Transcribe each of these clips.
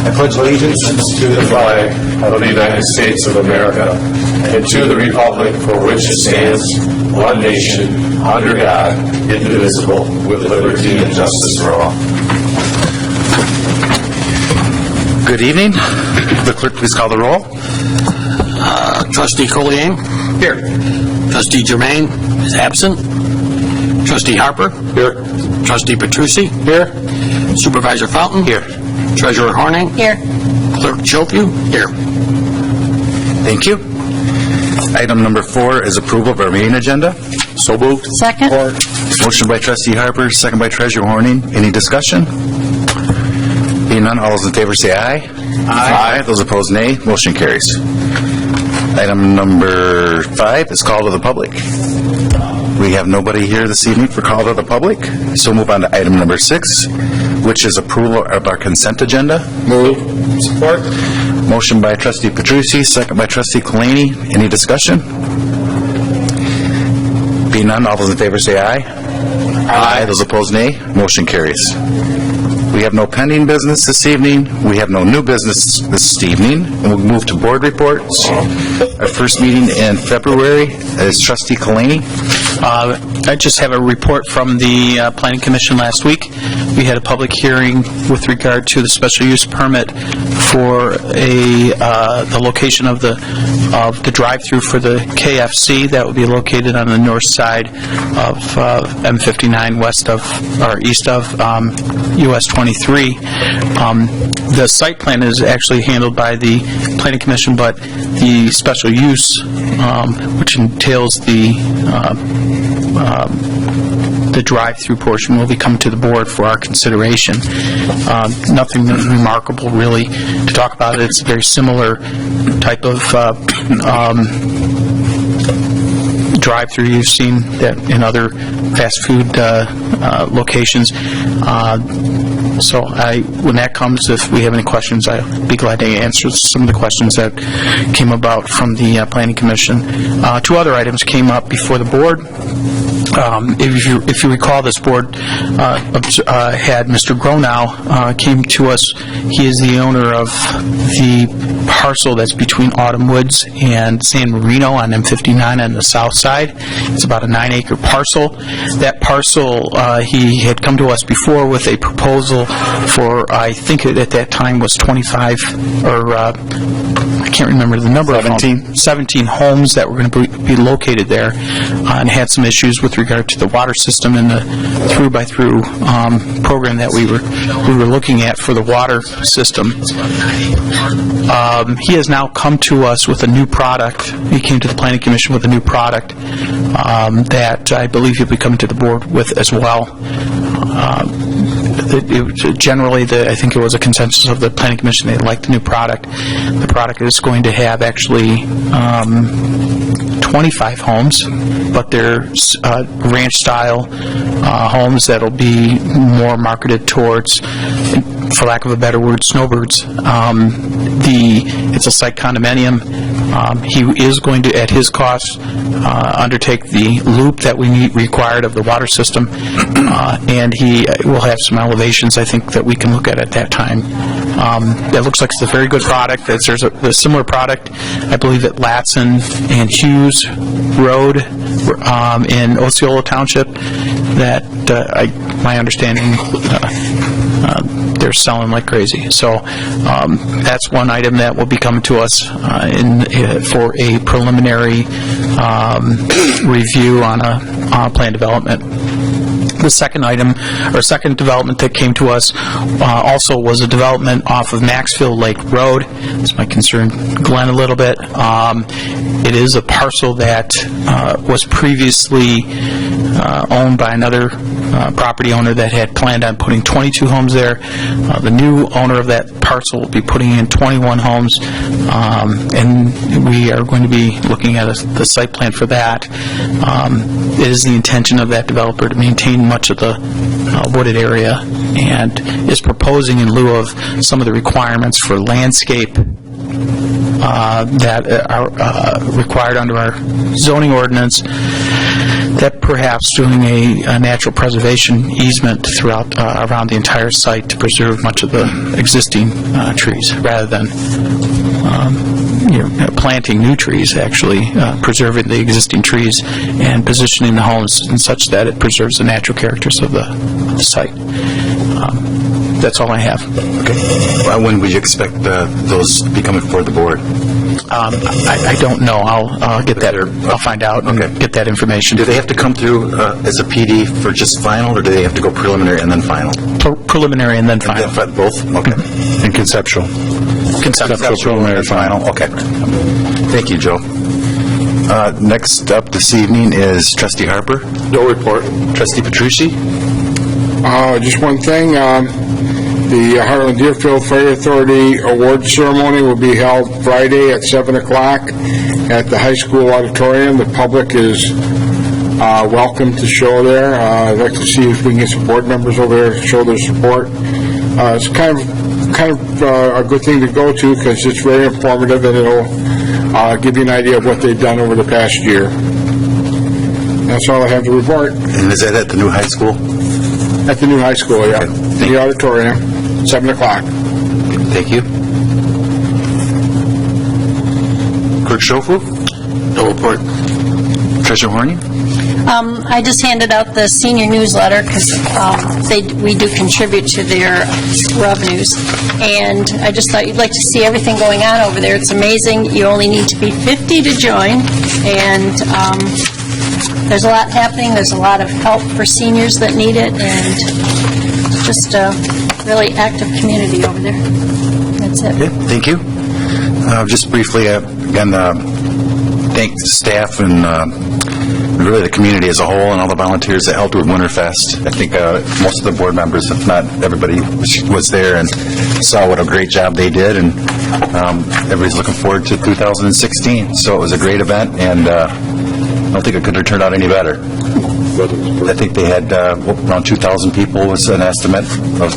I pledge allegiance to the flag of the United States of America and to the republic for which it stands, one nation, under God, indivisible, with liberty and justice for all. Good evening. The clerk, please call the roll. Trustee Collier? Here. Trustee Germain is absent. Trustee Harper? Here. Trustee Petrucci? Here. Supervisor Fountain? Here. Treasurer Horning? Here. Clerk Chilpue? Here. Thank you. Item number 4 is approval of our meeting agenda. So moved. Second. Motion by Trustee Harper, second by Treasurer Horning. Any discussion? Being none, all those in favor say aye. Aye. Those opposed, nay. Motion carries. Item number 5 is call to the public. We have nobody here this evening for call to the public, so move on to item number 6, which is approval of our consent agenda. Move. Support. Motion by Trustee Petrucci, second by Trustee Kalani. Any discussion? Being none, all those in favor say aye. Aye. Those opposed, nay. Motion carries. We have no pending business this evening. We have no new business this evening. And we'll move to board reports. Our first meeting in February is Trustee Kalani. I just have a report from the Planning Commission last week. We had a public hearing with regard to the special use permit for the location of the drive-through for the KFC that would be located on the north side of M59 east of US 23. The site plan is actually handled by the Planning Commission, but the special use, which entails the drive-through portion, will be coming to the board for our consideration. Nothing remarkable really to talk about. It's a very similar type of drive-through you've seen that in other fast food locations. So when that comes, if we have any questions, I'll be glad to answer some of the questions that came about from the Planning Commission. 2 other items came up before the board. If you recall, this board had Mr. Gronow came to us. He is the owner of the parcel that's between Autumn Woods and San Marino on M59 on the south side. It's about a 9-acre parcel. That parcel, he had come to us before with a proposal for, I think at that time was 25, or I can't remember the number. 17 homes that were going to be located there, and had some issues with regard to the water system and the through-by-through program that we were looking at for the water system. He has now come to us with a new product. He came to the Planning Commission with a new product that I believe he'll be coming to the board with as well. Generally, I think it was a consensus of the Planning Commission. They liked the new product. The product is going to have actually 25 homes, but they're ranch-style homes that'll be more marketed towards, for lack of a better word, snowbirds. It's a site condominium. He is going to, at his cost, undertake the loop that we need required of the water system, and he will have some elevations, I think, that we can look at that time. It looks like it's a very good product. There's a similar product, I believe, at Latson and Hughes Road in Osceola Township that, my understanding, they're selling like crazy. So that's one item that will be coming to us for a preliminary review on a plan development. The second item, or second development that came to us also was a development off of Maxfield Lake Road. This might concern Glenn a little bit. It is a parcel that was previously owned by another property owner that had planned on putting 22 homes there. The new owner of that parcel will be putting in 21 homes, and we are going to be looking at the site plan for that. It is the intention of that developer to maintain much of the wooded area, and is proposing, in lieu of some of the requirements for landscape that are required under our zoning ordinance, that perhaps doing a natural preservation easement throughout, around the entire site to preserve much of the existing trees, rather than planting new trees, actually preserving the existing trees and positioning the homes in such that it preserves the natural characters of the site. That's all I have. Okay. Well, when would you expect those to be coming before the board? I don't know. I'll get that, or I'll find out and get that information. Do they have to come through as a PD for just final, or do they have to go preliminary and then final? Preliminary and then final. Both? Okay. And conceptual. Conceptual. Preliminary, final. Okay. Thank you, Joe. Next up this evening is Trustee Harper. No report. Trustee Petrucci. Just one thing, the Hartland Deerfield Fire Authority award ceremony will be held Friday at 7 o'clock at the high school auditorium. The public is welcome to show there. I'd like to see if we can get some board members over there to show their support. It's kind of a good thing to go to because it's very informative, and it'll give you an idea of what they've done over the past year. That's all I have to report. And is that at the new high school? At the new high school, yeah. Okay. The auditorium, 7 o'clock. Thank you. Clerk Schofield? No report. Treasurer Horning? I just handed out the senior newsletter because we do contribute to their revenues, and I just thought you'd like to see everything going on over there. It's amazing. You only need to be 50 to join, and there's a lot happening. There's a lot of help for seniors that need it, and just a really active community over there. That's it. Okay, thank you. Just briefly, again, thank the staff and really the community as a whole and all the volunteers that helped with Winterfest. I think most of the board members, if not everybody, was there and saw what a great job they did, and everybody's looking forward to 2016. So it was a great event, and I don't think it could have turned out any better. I think they had around 2,000 people was an estimate of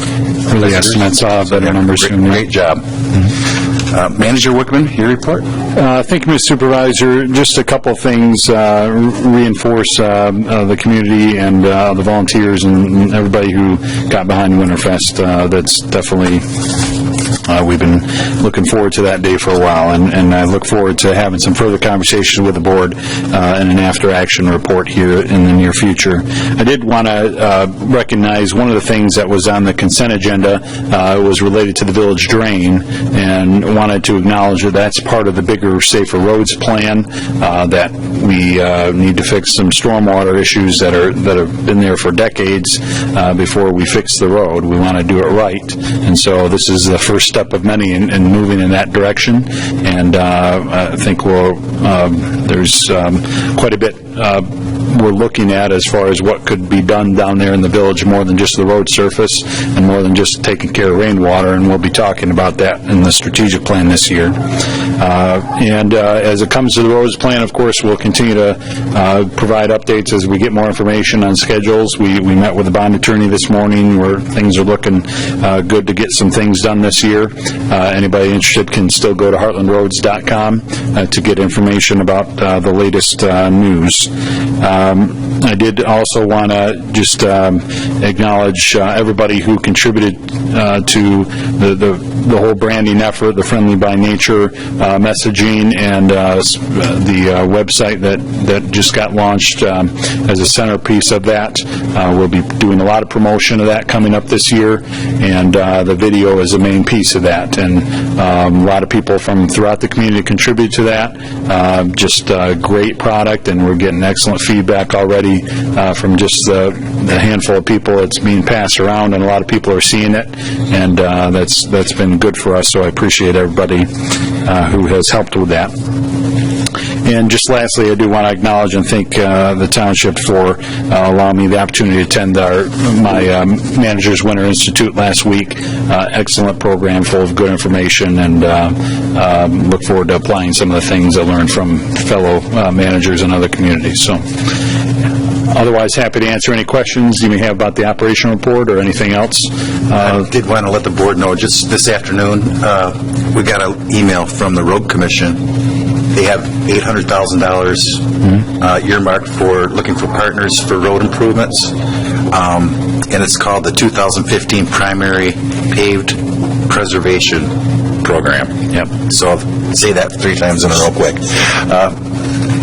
The estimates of better numbers. Great job. Manager Wickman, your report? Thank you, Mr. Supervisor. Just a couple of things, reinforce the community and the volunteers and everybody who got behind Winterfest. That's definitely, we've been looking forward to that day for a while, and I look forward to having some further conversations with the board and an after-action report here in the near future. I did want to recognize one of the things that was on the consent agenda was related to the village drain, and wanted to acknowledge that that's part of the bigger Safer Roads plan, that we need to fix some stormwater issues that have been there for decades before we fix the road. We want to do it right, and so this is the first step of many in moving in that direction, and I think there's quite a bit we're looking at as far as what could be done down there in the village, more than just the road surface and more than just taking care of rainwater, and we'll be talking about that in the strategic plan this year. And as it comes to the roads plan, of course, we'll continue to provide updates as we get more information on schedules. We met with the bond attorney this morning where things are looking good to get some things done this year. Anybody interested can still go to heartlandroads.com to get information about the latest news. I did also want to just acknowledge everybody who contributed to the whole branding effort, the Friendly by Nature messaging, and the website that just got launched as a centerpiece of that. We'll be doing a lot of promotion of that coming up this year, and the video is the main piece of that. And a lot of people from throughout the community contribute to that. Just a great product, and we're getting excellent feedback already from just the handful of people that's being passed around, and a lot of people are seeing it, and that's been good for us, so I appreciate everybody who has helped with that. And just lastly, I do want to acknowledge and thank the township for allowing me the opportunity to attend my Manager's Winter Institute last week. Excellent program full of good information, and look forward to applying some of the things I learned from fellow managers in other communities. So, otherwise, happy to answer any questions you may have about the operation report or anything else. I did want to let the board know, just this afternoon, we got an email from the Road Commission. they have $800,000 earmarked for looking for partners for road improvements. And it's called the 2015 Primary Paved Preservation Program. Yep. So I'll say that 3 times in a row quick.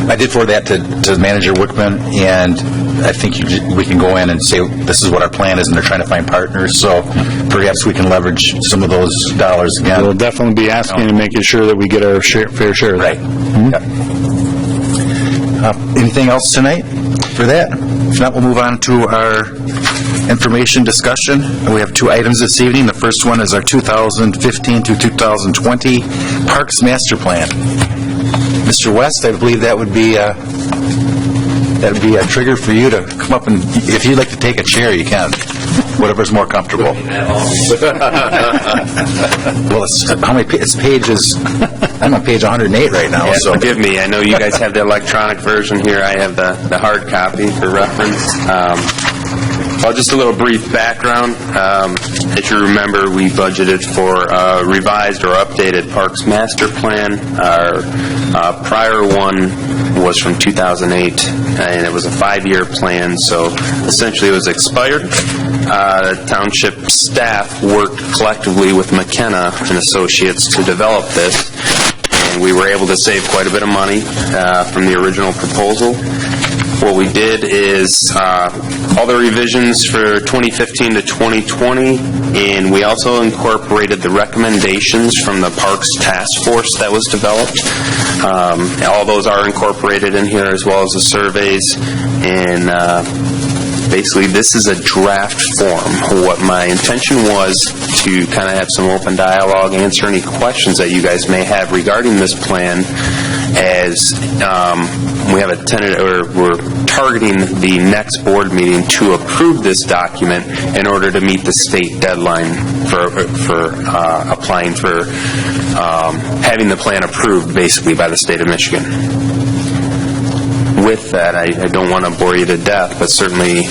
I did forward that to Manager Wickman, and I think we can go in and say this is what our plan is, and they're trying to find partners. So perhaps we can leverage some of those dollars again. We'll definitely be asking and making sure that we get our fair share of that. Right. Yep. Anything else tonight for that? If not, we'll move on to our information discussion. We have 2 items this evening. The first one is our 2015 to 2020 Parks Master Plan. Mr. West, I believe that would be a trigger for you to come up, and if you'd like to take a chair, you can. Whatever's more comfortable. Well, it's pages, I'm on page 108 right now, Yeah, so. forgive me. I know you guys have the electronic version here. I have the hard copy for reference. Well, just a little brief background. As you remember, we budgeted for a revised or updated Parks Master Plan. Our prior one was from 2008, and it was a 5-year plan, so essentially it was expired. Township staff worked collectively with McKenna and Associates to develop this, and we were able to save quite a bit of money from the original proposal. What we did is all the revisions for 2015 to 2020, and we also incorporated the recommendations from the Parks Task Force that was developed. All those are incorporated in here, as well as the surveys, and basically this is a draft form. What my intention was to kind of have some open dialogue, answer any questions that you guys may have regarding this plan, as we have a tentative, or we're targeting the next board meeting to approve this document in order to meet the state deadline for applying for having the plan approved, basically, by the state of Michigan. With that, I don't want to bore you to death, but certainly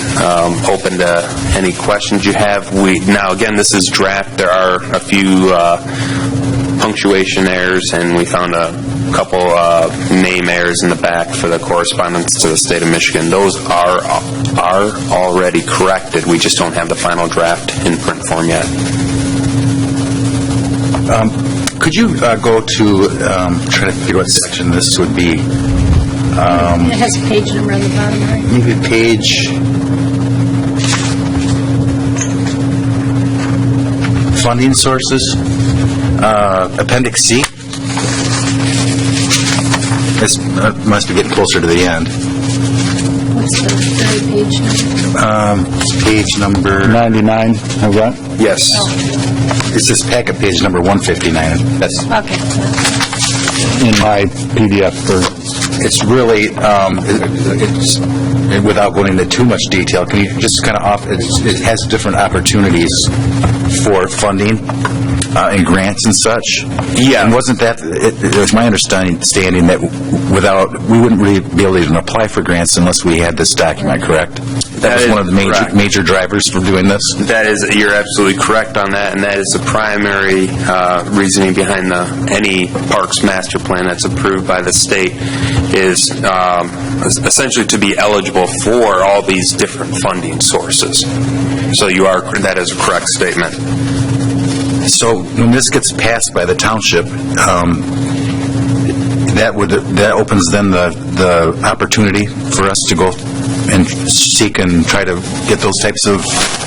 open to any questions you have. Now, again, this is draft. There are a few punctuation errors, and we found a couple name errors in the back for the correspondence to the state of Michigan. Those are already corrected. We just don't have the final draft in print form yet. Could you go to, try to figure what section this would be? It has a page number on the bottom, right? Maybe page... Funding sources, Appendix C. This must be getting closer to the end. What's the very page number? Page number... 99, have that? Yes. It's this packet, page number 159. That's... Okay. In my PDF for... It's really, it's, without going into too much detail, can you just kind of it has different opportunities for funding and grants and such? Yeah. And wasn't that, it was my understanding that we wouldn't really be able to even apply for grants unless we had this document, correct? That was one of the major drivers for doing this? You're absolutely correct on that, and that is the primary reasoning behind any Parks Master Plan that's approved by the state, is essentially to be eligible for all these different funding sources. So that is a correct statement. So when this gets passed by the township, that opens then the opportunity for us to go and seek and try to get those types of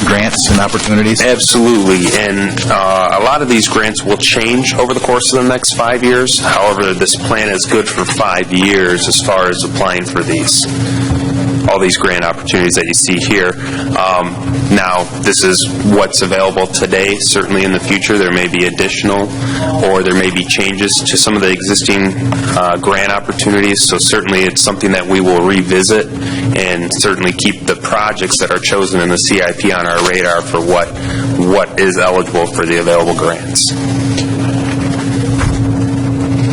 grants and opportunities? Absolutely, and a lot of these grants will change over the course of the next 5 years. However, this plan is good for 5 years as far as applying for all these grant opportunities that you see here. Now, this is what's available today. Certainly in the future, there may be additional, or there may be changes to some of the existing grant opportunities. So certainly it's something that we will revisit, and certainly keep the projects that are chosen in the CIP on our radar for what is eligible for the available grants.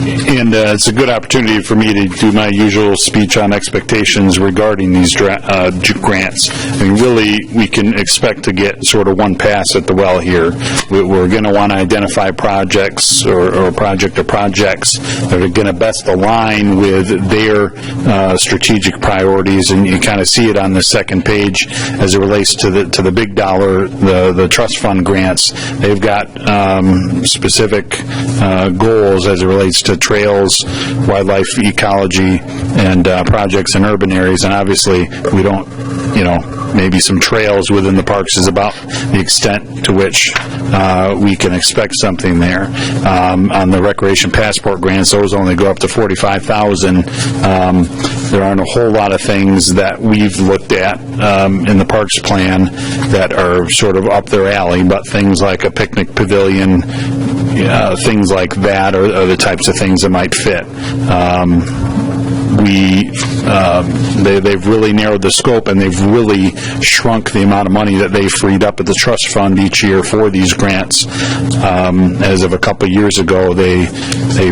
And it's a good opportunity for me to do my usual speech on expectations regarding these grants. I mean, really, we can expect to get sort of one pass at the well here. We're going to want to identify projects or projects that are going to best align with their strategic priorities, and you kind of see it on the second page as it relates to the big dollar, the trust fund grants. They've got specific goals as it relates to trails, wildlife ecology, and projects in urban areas. And obviously, we don't, maybe some trails within the parks is about the extent to which we can expect something there. On the recreation passport grants, those only go up to $45,000. There aren't a whole lot of things that we've looked at in the parks plan that are sort of up their alley, but things like a picnic pavilion, things like that are the types of things that might fit. They've really narrowed the scope, and they've really shrunk the amount of money that they freed up at the trust fund each year for these grants. As of a couple of years ago, they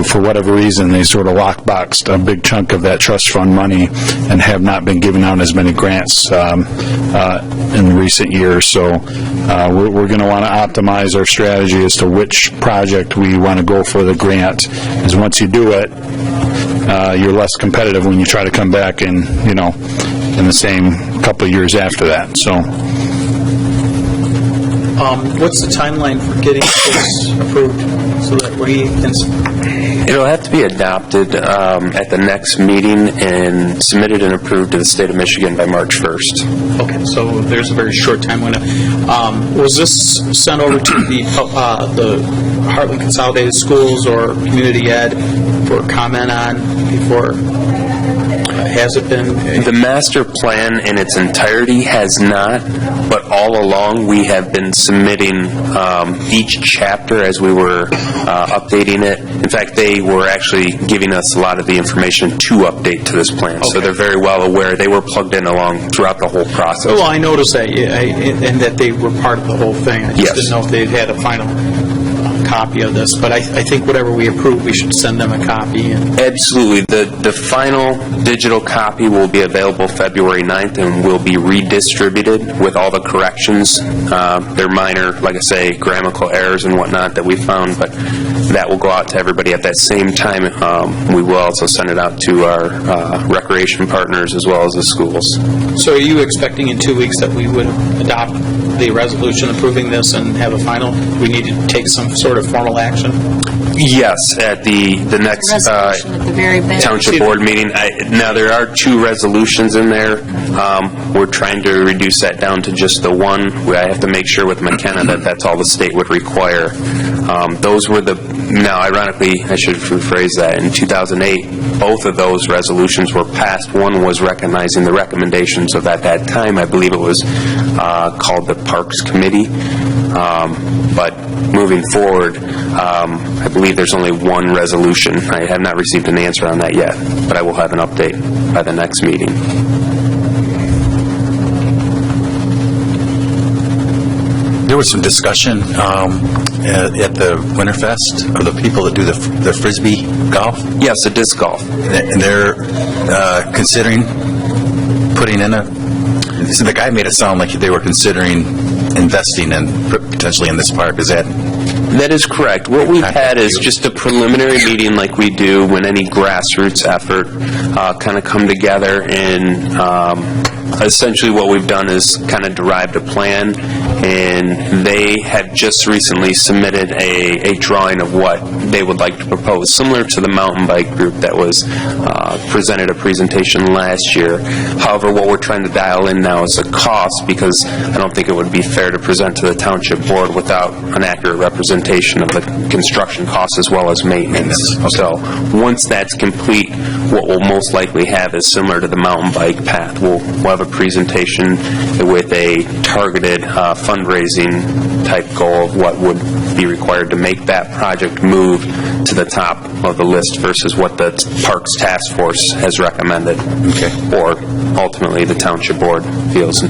for whatever reason, they sort of lockboxed a big chunk of that trust fund money and have not been giving out as many grants in recent years. So we're going to want to optimize our strategy as to which project we want to go for the grant, because once you do it, you're less competitive when you try to come back in the same couple of years after that. So, what's the timeline for getting this approved so that we can... It'll have to be adopted at the next meeting and submitted and approved to the state of Michigan by March 1st. Okay, so there's a very short time window. Was this sent over to the Hartland Consolidated Schools or Community Ed for comment on before? Has it been? The master plan in its entirety has not, but all along we have been submitting each chapter as we were updating it. In fact, they were actually giving us a lot of the information to update to this plan, so they're very well aware. They were plugged in along throughout the whole process. Well, I noticed that, and that they were part of the whole thing. I just didn't know if they had a final copy of this, but I think whatever we approve, we should send them a copy. Absolutely. The final digital copy will be available February 9th and will be redistributed with all the corrections. They're minor, like I say, grammatical errors and whatnot that we found, but that will go out to everybody at that same time. We will also send it out to our recreation partners as well as the schools. So are you expecting in 2 weeks that we would adopt the resolution approving this and have a final? We need to take some sort of formal action? Yes, at the next Resolution at the very back. township board meeting. Now, there are 2 resolutions in there. We're trying to reduce that down to just the one. I have to make sure with McKenna that that's all the state would require. Those were now, ironically, I should rephrase that. In 2008, both of those resolutions were passed. One was recognizing the recommendations of, at that time, I believe it was called the Parks Committee. But moving forward, I believe there's only one resolution. I have not received an answer on that yet, but I will have an update by the next meeting. There was some discussion at the Winterfest of the people that do the Frisbee golf. Yes, the disc golf. And they're considering putting in so the guy made it sound like they were considering investing in potentially in this park. Is that? That is correct. What we've had is just a preliminary meeting like we do when any grassroots effort kind of come together, and essentially what we've done is kind of derived a plan, and they have just recently submitted a drawing of what they would like to propose, similar to the mountain bike group that was presented a presentation last year. However, what we're trying to dial in now is the cost, because I don't think it would be fair to present to the township board without an accurate representation of the construction costs as well as maintenance. So once that's complete, what we'll most likely have is similar to the mountain bike path. We'll have a presentation with a targeted fundraising type goal of what would be required to make that project move to the top of the list versus what the Parks Task Force has recommended, or ultimately the township board feels.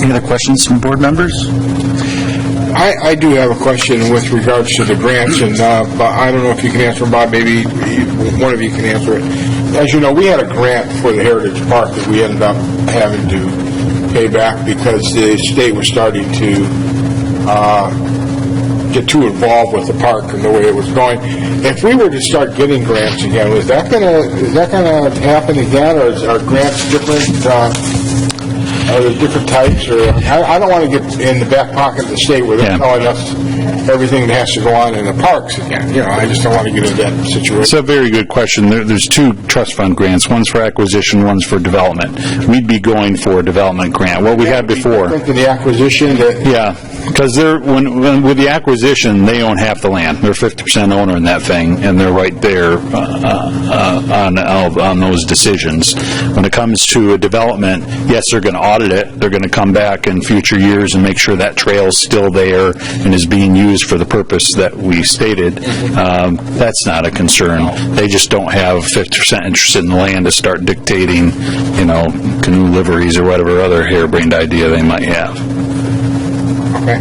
Any other questions from board members? I do have a question with regards to the grants, and but I don't know if you can answer, Bob, maybe one of you can answer it. As you know, we had a grant for the Heritage Park that we ended up having to pay back because the state was starting to get too involved with the park and the way it was going. If we were to start getting grants again, is that gonna happen again, or are grants different? Are there different types, or I don't want to get in the back pocket of the state where they're telling us everything that has to go on in the parks again. You know, I just don't want to get into that situation. It's a very good question. There's two trust fund grants. One's for acquisition, one's for development. We'd be going for a development grant. What we had before. I think in the acquisition that... Yeah, because when with the acquisition, they own half the land. They're 50% owner in that thing, and they're right there on those decisions. When it comes to a development, yes, they're going to audit it. They're going to come back in future years and make sure that trail's still there and is being used for the purpose that we stated. That's not a concern. They just don't have 50% interest in the land to start dictating, you know, canoe liveries or whatever other harebrained idea they might have. Okay.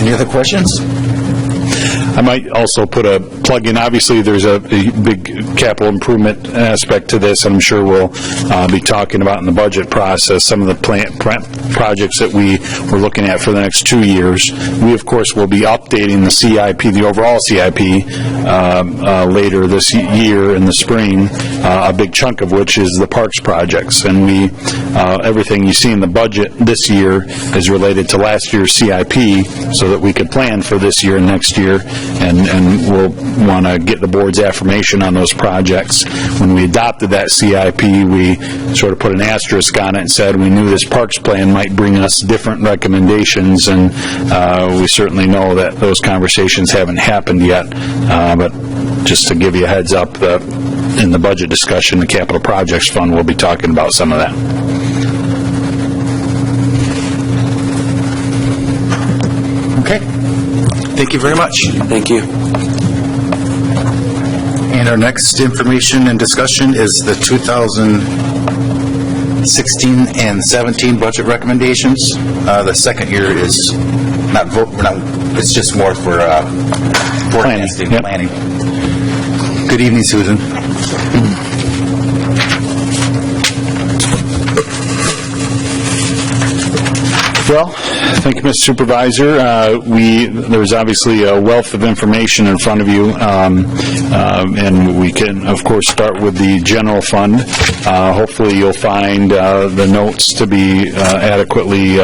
Any other questions? I might also put a plug in. Obviously, there's a big capital improvement aspect to this. I'm sure we'll be talking about in the budget process some of the projects that we were looking at for the next 2 years. We, of course, will be updating the CIP, the overall CIP, later this year in the spring, a big chunk of which is the parks projects. And we, everything you see in the budget this year is related to last year's CIP so that we could plan for this year and next year. And we'll want to get the board's affirmation on those projects. When we adopted that CIP, we sort of put an asterisk on it and said we knew this parks plan might bring us different recommendations, and we certainly know that those conversations haven't happened yet. But just to give you a heads up, in the budget discussion, the Capital Projects Fund will be talking about some of that. Okay. Thank you very much. Thank you. And our next information and discussion is the 2016 and 17 budget recommendations. The second year is not vote. It's just more for forecasting, planning. Good evening, Susan. Well, thank you, Mr. Supervisor. There's obviously a wealth of information in front of you, and we can, of course, start with the general fund. Hopefully, you'll find the notes to be adequately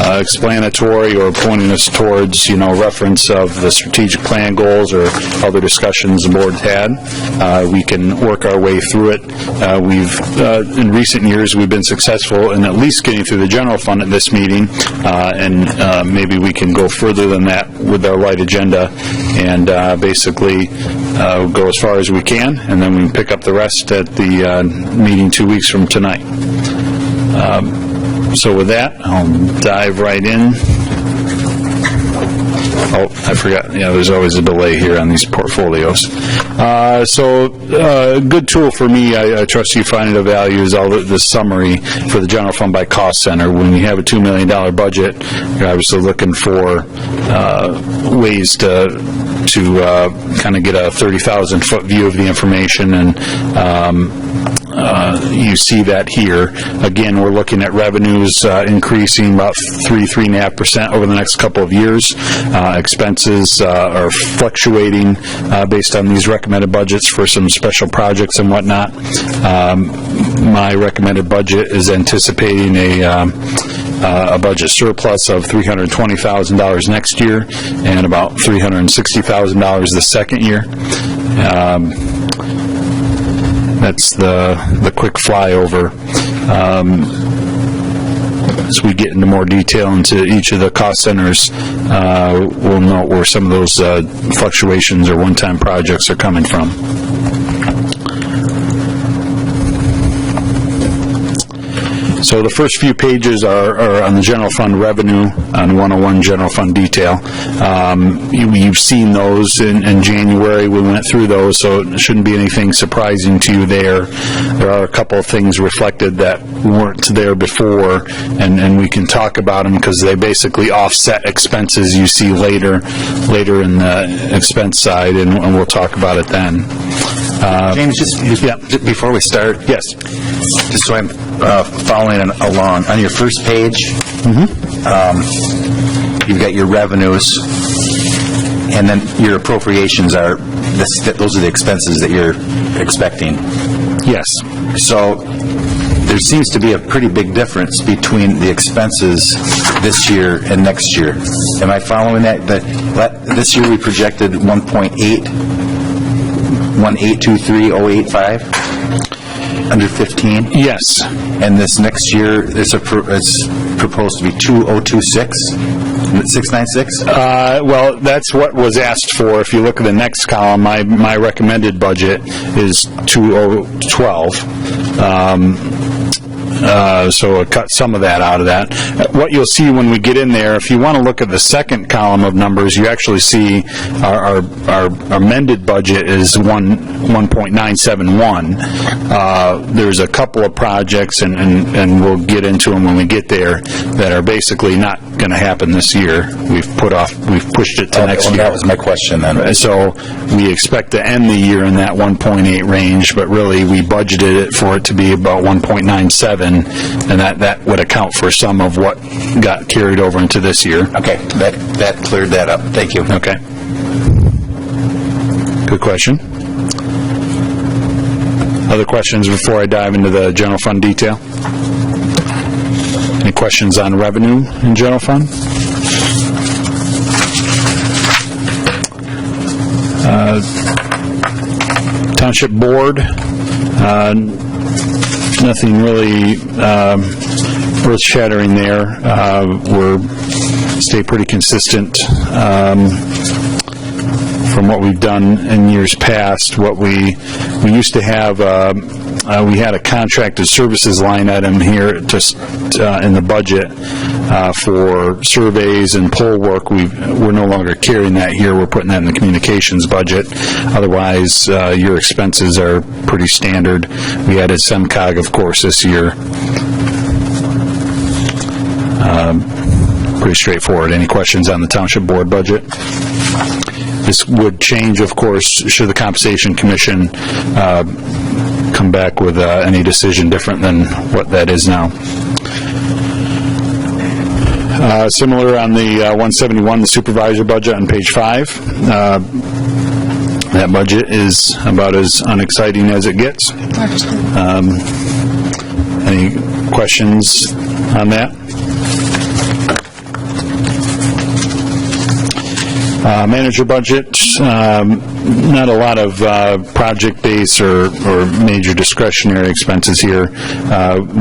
explanatory or pointing us towards, reference of the strategic plan goals or other discussions the board had. We can work our way through it. In recent years, we've been successful in at least getting through the general fund at this meeting, and maybe we can go further than that with our light agenda and basically go as far as we can, and then we can pick up the rest at the meeting 2 weeks from tonight. So with that, I'll dive right in. Oh, I forgot. There's always a delay here on these portfolios. So a good tool for me, I trust you find it of value, is all the summary for the general fund by cost center. When you have a $2 million budget, you're obviously looking for ways to kind of get a 30,000-foot view of the information, and you see that here. Again, we're looking at revenues increasing about 3.5% over the next couple of years. Expenses are fluctuating based on these recommended budgets for some special projects and whatnot. My recommended budget is anticipating a budget surplus of $320,000 next year and about $360,000 the second year. That's the quick flyover. As we get into more detail into each of the cost centers, we'll note where some of those fluctuations or one-time projects are coming from. So the first few pages are on the general fund revenue, on 101 general fund detail. You've seen those in January. We went through those, so it shouldn't be anything surprising to you there. There are a couple of things reflected that weren't there before, and we can talk about them because they basically offset expenses you see later in the expense side, and we'll talk about it then. James, just before we start. Yes. Just so I'm following along, on your first page, you've got your revenues, and then your appropriations are, those are the expenses that you're expecting. Yes. So there seems to be a pretty big difference between the expenses this year and next year. Am I following that? This year we projected 1.823,085 under 15. Yes. And this next year is proposed to be 2,026,696. Well, that's what was asked for. If you look at the next column, my recommended budget is 2,012. So I cut some of that out of that. What you'll see when we get in there, if you want to look at the second column of numbers, you actually see our amended budget is 1.971. There's a couple of projects, and we'll get into them when we get there, that are basically not going to happen this year. We've pushed it to next year. That was my question then. So we expect to end the year in that 1.8 range, but really we budgeted it for it to be about 1.97, and that would account for some of what got carried over into this year. Okay, that cleared that up. Thank you. Okay. Good question. Other questions before I dive into the general fund detail? Any questions on revenue in general fund? Township board, nothing really earth-shattering there. We're stay pretty consistent from what we've done in years past. What we used to have, we had a contracted services line item here just in the budget for surveys and poll work. We're no longer carrying that here. We're putting that in the communications budget. Otherwise, your expenses are pretty standard. We added SEMCOG, of course, this year. Pretty straightforward. Any questions on the township board budget? This would change, of course, should the compensation commission come back with any decision different than what that is now. Similar on the 171, the supervisor budget on page 5. That budget is about as unexciting as it gets. Any questions on that? Manager budget, not a lot of project-based or major discretionary expenses here.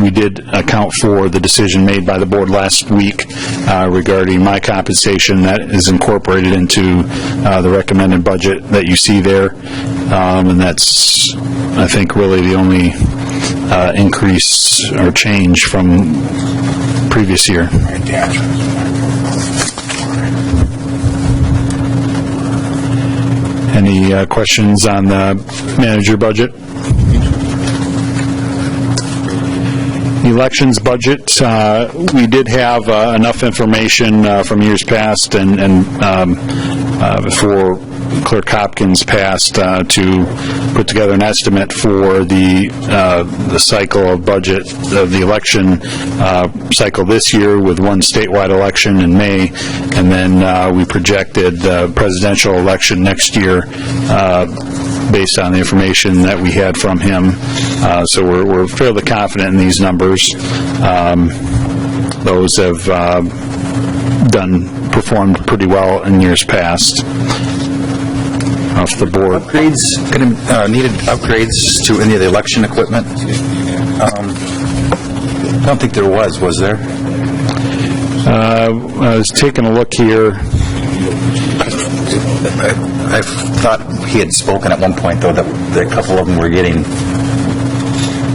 We did account for the decision made by the board last week regarding my compensation. That is incorporated into the recommended budget that you see there, and that's, I think, really the only increase or change from previous year. Any questions on the manager budget? Elections budget, we did have enough information from years past and before Clerk Hopkins passed to put together an estimate for the cycle of budget of the election cycle this year, with one statewide election in May, and then we projected the presidential election next year based on the information that we had from him. So we're fairly confident in these numbers. Those have performed pretty well in years past. Off the board. Needed upgrades to any of the election equipment? I don't think there was there? I was taking a look here. I thought he had spoken at one point, though, that a couple of them were getting...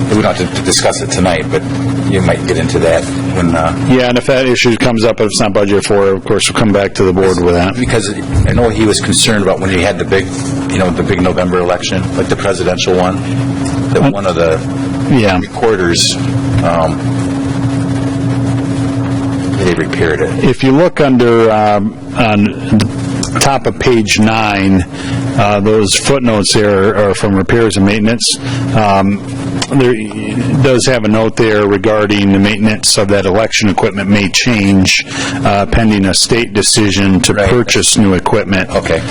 We don't have to discuss it tonight, but you might get into that when, Yeah, and if that issue comes up, if it's not budgeted for, of course, we'll come back to the board with that. because I know he was concerned about when he had the big November election, like the presidential one, that one of the Yeah. recorders, they repaired it. If you look under, on the top of page 9, those footnotes there are from repairs and maintenance. There does have a note there regarding the maintenance of that election equipment may change pending a state decision to Right. purchase new equipment. Okay.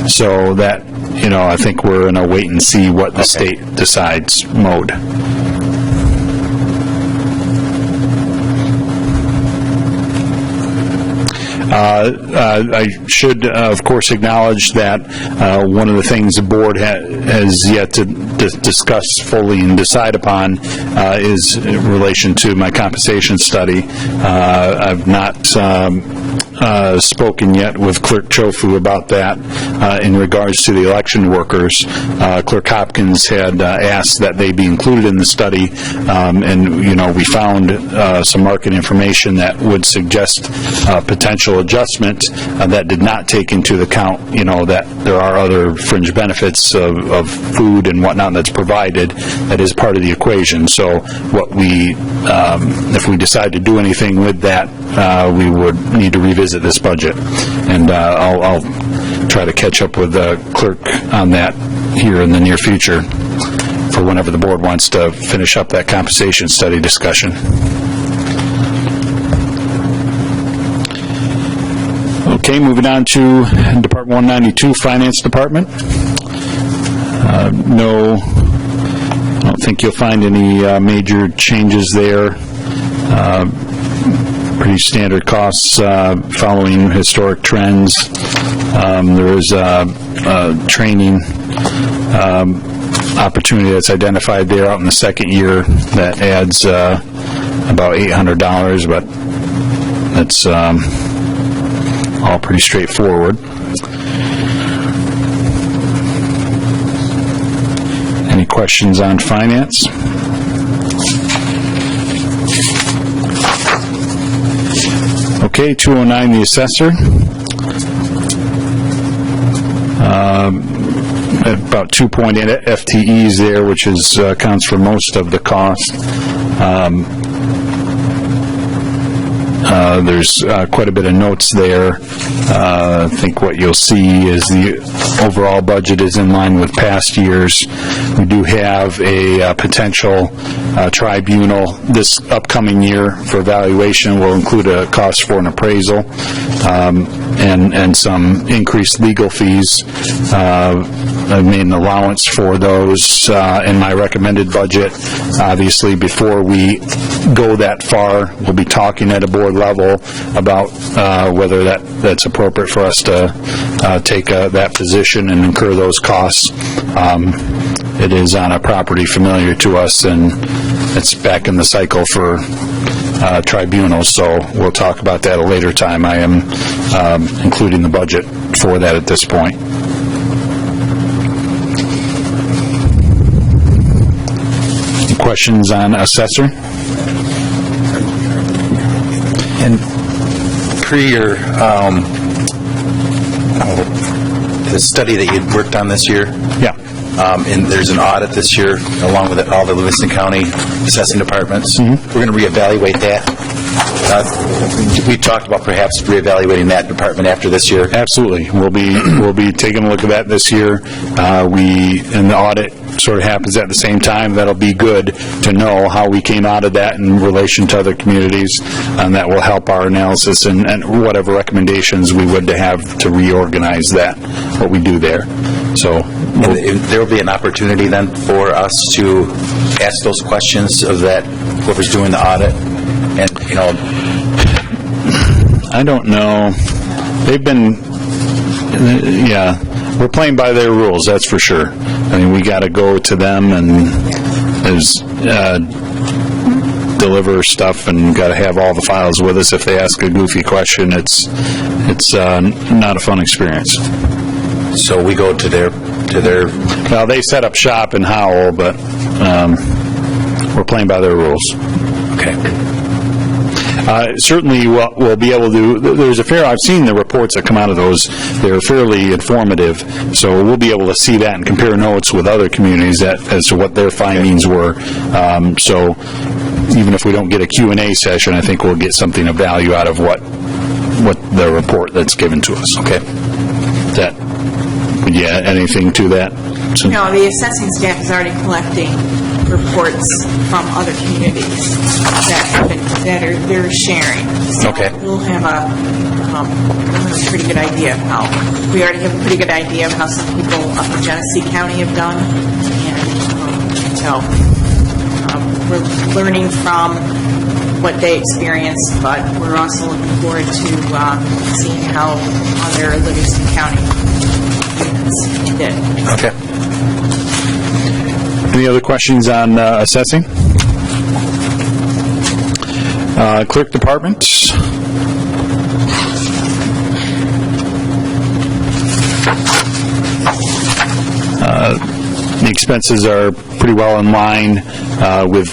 So that, I think we're in a wait and see what the state decides mode. I should, of course, acknowledge that one of the things the board has yet to discuss fully and decide upon is in relation to my compensation study. I've not spoken yet with Clerk Chofu about that in regards to the election workers. Clerk Hopkins had asked that they be included in the study, and, we found some market information that would suggest potential adjustment that did not take into account, that there are other fringe benefits of food and whatnot that's provided that is part of the equation. So what if we decide to do anything with that, we would need to revisit this budget. And I'll try to catch up with the clerk on that here in the near future for whenever the board wants to finish up that compensation study discussion. Okay, moving on to Department 192, Finance Department. No, I don't think you'll find any major changes there. Pretty standard costs following historic trends. There is training opportunity that's identified there out in the second year that adds about $800, but that's all pretty straightforward. Any questions on finance? Okay, 209, the assessor. About 2.8 FTEs there, which accounts for most of the cost. There's quite a bit of notes there. I think what you'll see is the overall budget is in line with past years. We do have a potential tribunal this upcoming year for evaluation. Will include a cost for an appraisal and some increased legal fees. I've made an allowance for those in my recommended budget. Obviously, before we go that far, we'll be talking at a board level about whether that's appropriate for us to take that position and incur those costs. It is on a property familiar to us, and it's back in the cycle for tribunals, so we'll talk about that at a later time. I am including the budget for that at this point. Questions on assessor? And per your, the study that you worked on this year, Yeah. and there's an audit this year along with all the Livingston County assessing departments. We're going to reevaluate that. We talked about perhaps reevaluating that department after this year. Absolutely. We'll be taking a look at that this year. And the audit sort of happens at the same time. That'll be good to know how we came out of that in relation to other communities, and that will help our analysis and whatever recommendations we would have to reorganize that, what we do there. So There will be an opportunity then for us to ask those questions of that, whoever's doing the audit, and, I don't know. They've been, yeah, we're playing by their rules, that's for sure. I mean, we got to go to them and deliver stuff, and got to have all the files with us. If they ask a goofy question, it's not a fun experience. so we go to their, Well, they set up shop in Howell, but we're playing by their rules. Okay. Certainly, we'll be able to, there's a fair, I've seen the reports that come out of those, they're fairly informative, so we'll be able to see that and compare notes with other communities as to what their findings were. So even if we don't get a Q&A session, I think we'll get something of value out of what the report that's given to us. Okay. Would you add anything to that? No, the assessing staff is already collecting reports from other communities they're sharing. So Okay. we'll have a pretty good idea of how, we already have a pretty good idea of how some people up in Genesee County have done. And so we're learning from what they experienced, but we're also looking forward to seeing how other Livingston County units did. Okay. Any other questions on assessing? Clerk Department? The expenses are pretty well in line with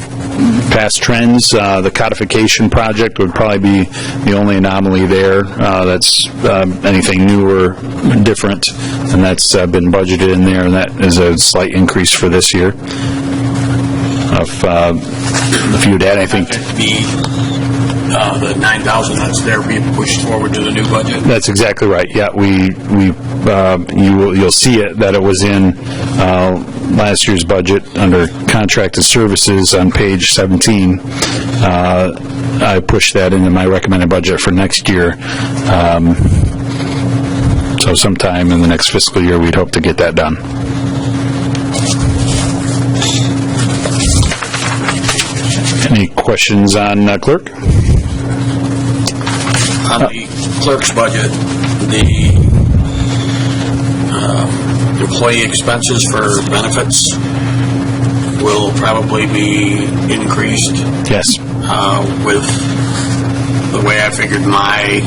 past trends. The codification project would probably be the only anomaly there. That's anything new or different, and that's been budgeted in there, and that is a slight increase for this year. If you'd add anything. The 9,000 that's there being pushed forward to the new budget. That's exactly right. Yeah, you'll see it that it was in last year's budget under contracted services on page 17. I pushed that into my recommended budget for next year. So sometime in the next fiscal year, we'd hope to get that done. Any questions on clerk? On the clerk's budget, the employee expenses for benefits will probably be increased. Yes. With the way I figured my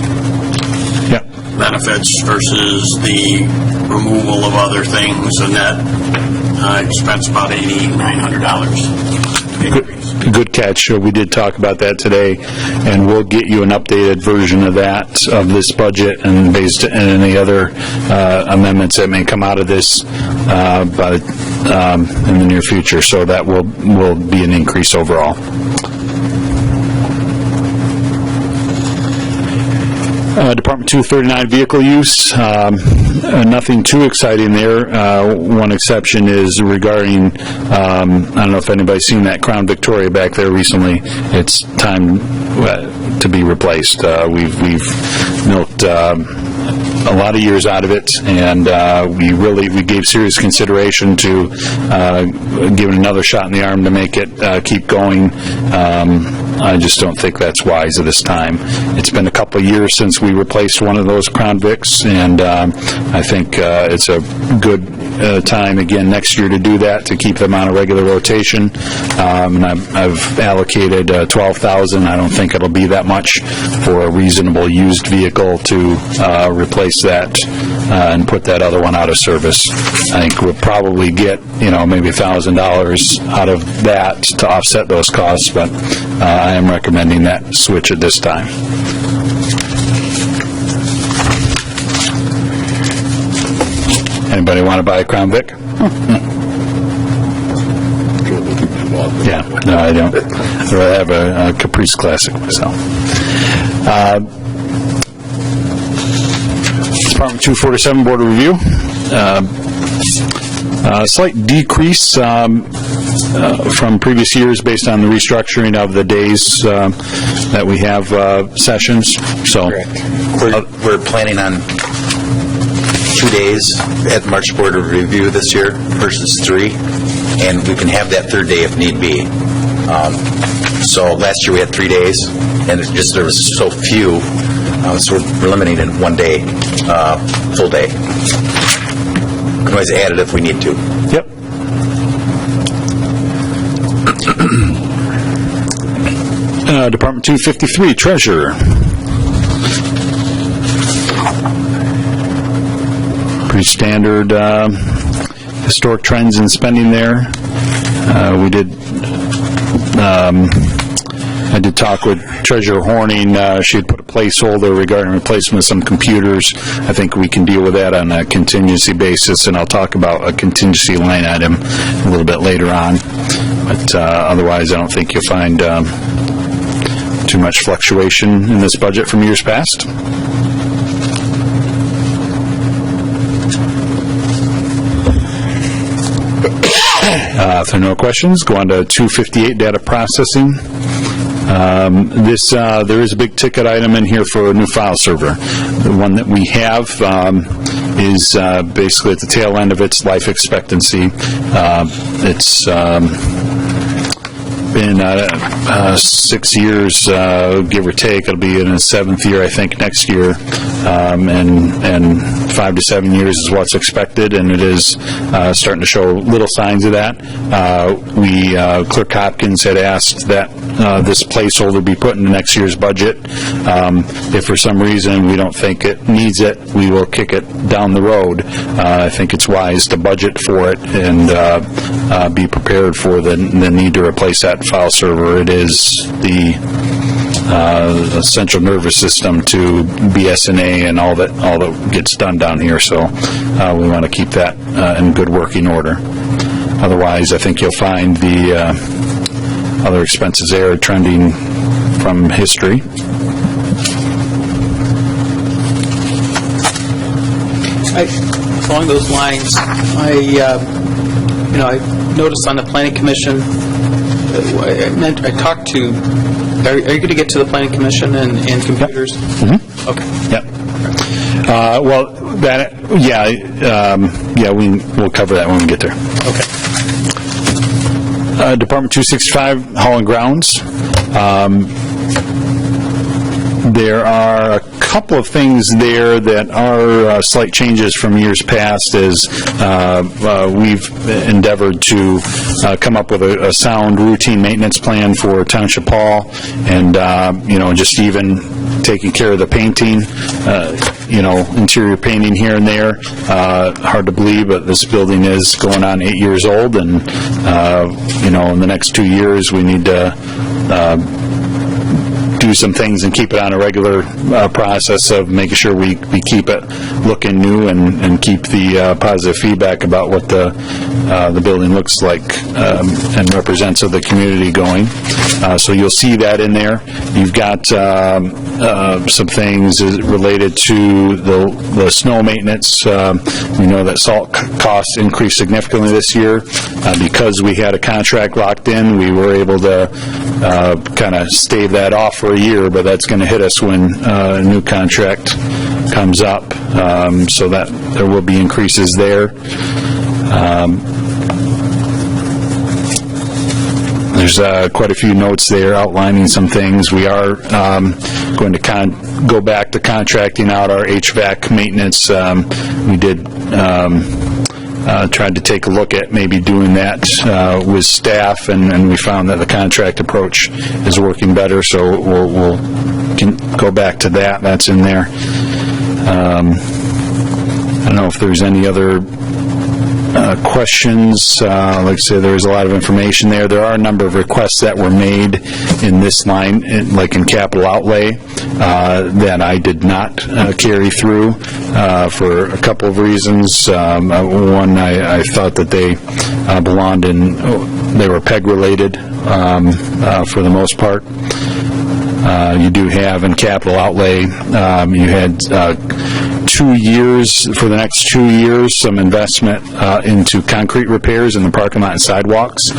benefits versus the removal of other things, and that expense about $8,900 increase. Good catch. We did talk about that today, and we'll get you an updated version of that, of this budget, and based on any other amendments that may come out of this in the near future. So that will be an increase overall. Department 239 vehicle use, nothing too exciting there. One exception is regarding, I don't know if anybody's seen that Crown Victoria back there recently. It's time to be replaced. We've milked a lot of years out of it, and we gave serious consideration to giving another shot in the arm to make it keep going. I just don't think that's wise at this time. It's been a couple of years since we replaced one of those Crown Vics, and I think it's a good time again next year to do that, to keep them on a regular rotation. And I've allocated $12,000. I don't think it'll be that much for a reasonable used vehicle to replace that and put that other one out of service. I think we'll probably get, maybe $1,000 out of that to offset those costs, but I am recommending that switch at this time. Anybody want to buy a Crown Vic? Yeah, no, I don't. I'd rather have a Caprice Classic myself. Department 247 Board of Review. Slight decrease from previous years based on the restructuring of the days that we have sessions. So We're planning on 2 days at March Board of Review this year versus 3, and we can have that third day if need be. So last year we had 3 days, and there was so few, so we're limiting it 1 day, full day. We can always add it if we need to. Yep. Department 253, Treasurer. Pretty standard historic trends in spending there. We did I did talk with Treasurer Horning. She had put a placeholder regarding replacement of some computers. I think we can deal with that on a contingency basis, and I'll talk about a contingency line item a little bit later on. But otherwise, I don't think you'll find too much fluctuation in this budget from years past. If there are no questions, go on to 258, data processing. There is a big ticket item in here for a new file server. The one that we have is basically at the tail end of its life expectancy. It's been 6 years, give or take. It'll be in its 7th year, I think, next year, and 5 to 7 years is what's expected, and it is starting to show little signs of that. Clerk Hopkins had asked that this placeholder be put in the next year's budget. If for some reason we don't think it needs it, we will kick it down the road. I think it's wise to budget for it and be prepared for the need to replace that file server. It is the central nervous system to BSNA and all that gets done down here, so we want to keep that in good working order. Otherwise, I think you'll find the other expenses there are trending from history. Along those lines, I noticed on the Planning Commission, I talked to, are you going to get to the Planning Commission and computers? Mm-hmm. Okay. Yep. Well, we'll cover that when we get there. Okay. Department 265, Hall and Grounds. There are a couple of things there that are slight changes from years past, as we've endeavored to come up with a sound routine maintenance plan for Township Hall, and just even taking care of the painting, interior painting here and there. Hard to believe, but this building is going on 8 years old, and in the next 2 years we need to do some things and keep it on a regular process of making sure we keep it looking new and keep the positive feedback about what the building looks like and represents of the community going. So you'll see that in there. You've got some things related to the snow maintenance. We know that salt costs increased significantly this year. Because we had a contract locked in, we were able to kind of stave that off for a year, but that's going to hit us when a new contract comes up, so that there will be increases there. There's quite a few notes there outlining some things. We are going to go back to contracting out our HVAC maintenance. We did tried to take a look at maybe doing that with staff, and we found that the contract approach is working better, so we'll go back to that. That's in there. I don't know if there's any other questions. Like I say, there's a lot of information there. There are a number of requests that were made in this line, like in capital outlay, that I did not carry through for a couple of reasons. One, I thought that they belonged in, they were PEG related for the most part. You do have in capital outlay, you had 2 years, for the next 2 years, some investment into concrete repairs in the parking lot and sidewalks.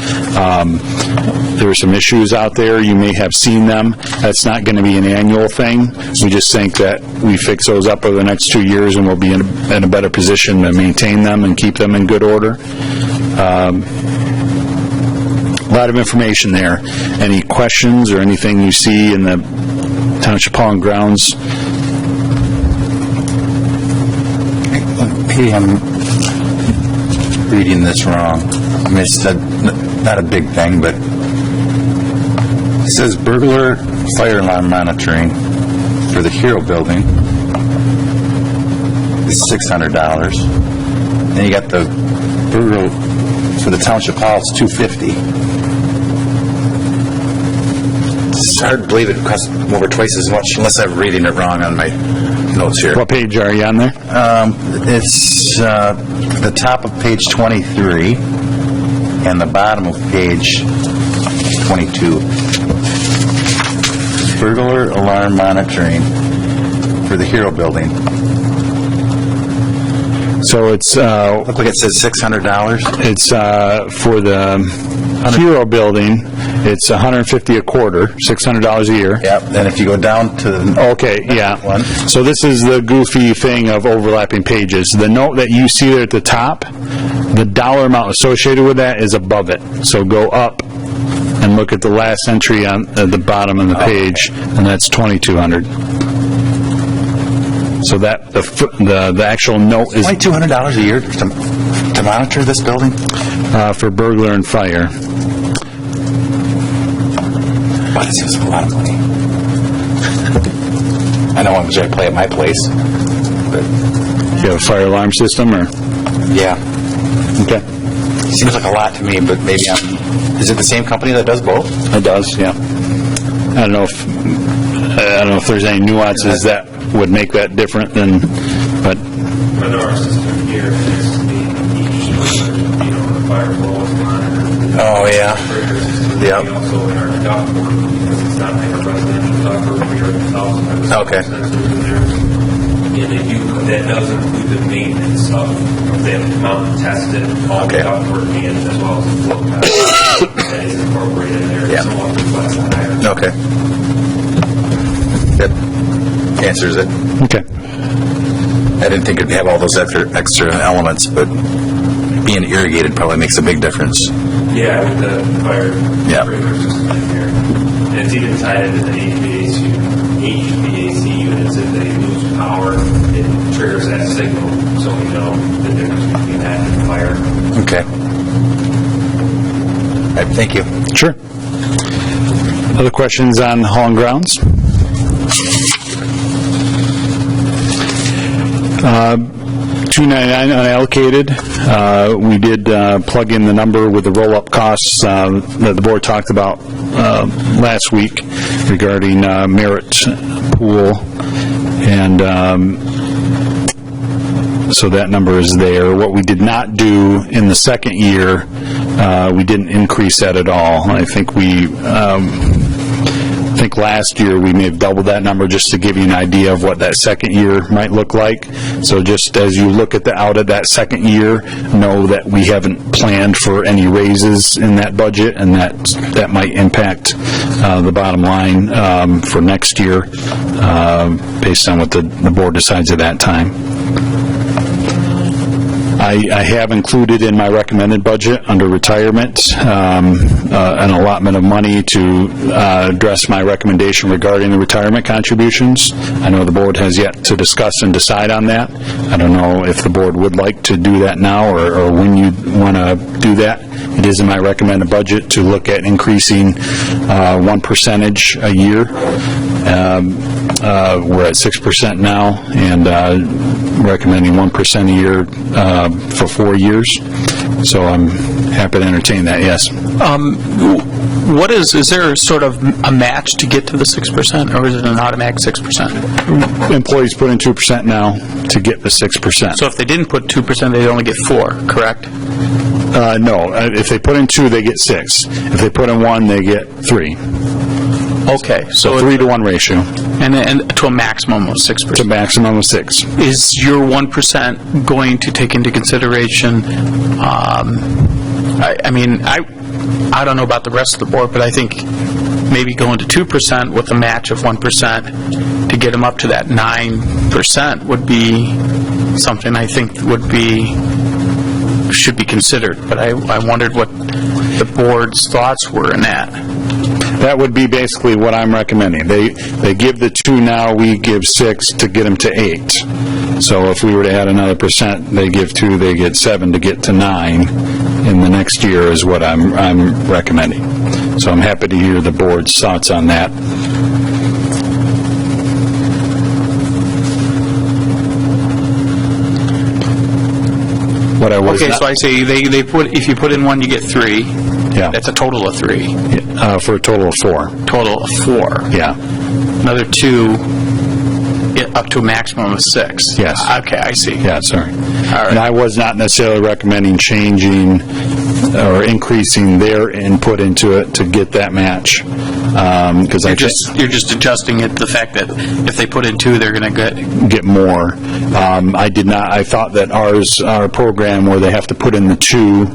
There are some issues out there. You may have seen them. That's not going to be an annual thing. We just think that we fix those up over the next 2 years, and we'll be in a better position to maintain them and keep them in good order. A lot of information there. Any questions or anything you see in the Township Hall and Grounds? Maybe I'm reading this wrong. I mean, it's not a big thing, but it says burglar fire alarm monitoring for the Hero Building is $600. Then you got the burglar for the Township Hall, it's $250. It's hard to believe it costs over twice as much, unless I'm reading it wrong on my notes here. What page are you on there? It's the top of page 23 and the bottom of page 22. Burglar alarm monitoring for the Hero Building. So it's, Look like it says $600. it's for the Hero Building, it's $150 a quarter, $600 a year. Yep, then if you go down to the... Okay, yeah. One. So this is the goofy thing of overlapping pages. The note that you see there at the top, the dollar amount associated with that is above it. So go up and look at the last entry on the bottom of the page, and that's $2,200. So that, the actual note is $2,200 a year to monitor this building? for burglar and fire. Wow, that seems like a lot of money. I know I'm going to play at my place, but You have a fire alarm system, or? yeah, Okay. seems like a lot to me, but maybe is it the same company that does both? It does, yeah. I don't know if there's any nuances that would make that different than, but, Under our system here, it's the firewall is monitored. Oh, yeah. Yep. We also in our ductwork, because it's not like a residential ductwork, we are 1,000. Okay. Sensors in there. And they do, that does include the maintenance of, they have to come out and test it, all the Okay. ductwork and as well as the flow test. That is incorporated in there. Yeah. Somewhat reflects the higher. Okay. Good. Answers it. okay. I didn't think it'd have all those extra elements, but being irrigated probably makes a big difference. Yeah, with the fire Yeah. sprinkler system in here. And it's even tied into the HVAC units. If they lose power, it triggers that signal, so we know the difference between that and fire. Okay. All right, thank you. Sure. Other questions on Hall and Grounds? $299 unallocated. We did plug in the number with the roll-up costs that the board talked about last week regarding merit pool, and so that number is there. What we did not do in the second year, we didn't increase that at all. I think last year we may have doubled that number, just to give you an idea of what that second year might look like. So just as you look at that second year, know that we haven't planned for any raises in that budget, and that might impact the bottom line for next year based on what the board decides at that time. I have included in my recommended budget under retirement an allotment of money to address my recommendation regarding the retirement contributions. I know the board has yet to discuss and decide on that. I don't know if the board would like to do that now or when you want to do that. It is in my recommended budget to look at increasing 1% a year. We're at 6% now, and recommending 1% a year for 4 years. So I'm happy to entertain that, yes. Is there sort of a match to get to the 6%, or is it an automatic 6%? Employees put in 2% now to get the 6%. So if they didn't put 2%, they'd only get 4%, correct? No, if they put in 2, they get 6. If they put in 1, they get 3. Okay. So 3-to-1 ratio And to a maximum of 6%. to maximum of 6. Is your 1% going to take into consideration, I don't know about the rest of the board, but I think maybe going to 2% with a match of 1% to get them up to that 9% would be something I think should be considered. But I wondered what the board's thoughts were in that. That would be basically what I'm recommending. They give the 2 now, we give 6 to get them to 8. So if we were to add another %, they give 2, they get 7 to get to 9 in the next year is what I'm recommending. So I'm happy to hear the board's thoughts on that. What I was Okay, so I say if you put in 1, you get 3, Yeah. That's a total of 3. For a total of 4. Total of 4. Yeah. Another 2, up to a maximum of 6. Yes. Okay, I see. Yeah, sorry. right. And I was not necessarily recommending changing or increasing their input into it to get that match. Because You're just adjusting it to the fact that if they put in 2, they're going to get more. I thought that our program where they have to put in the 2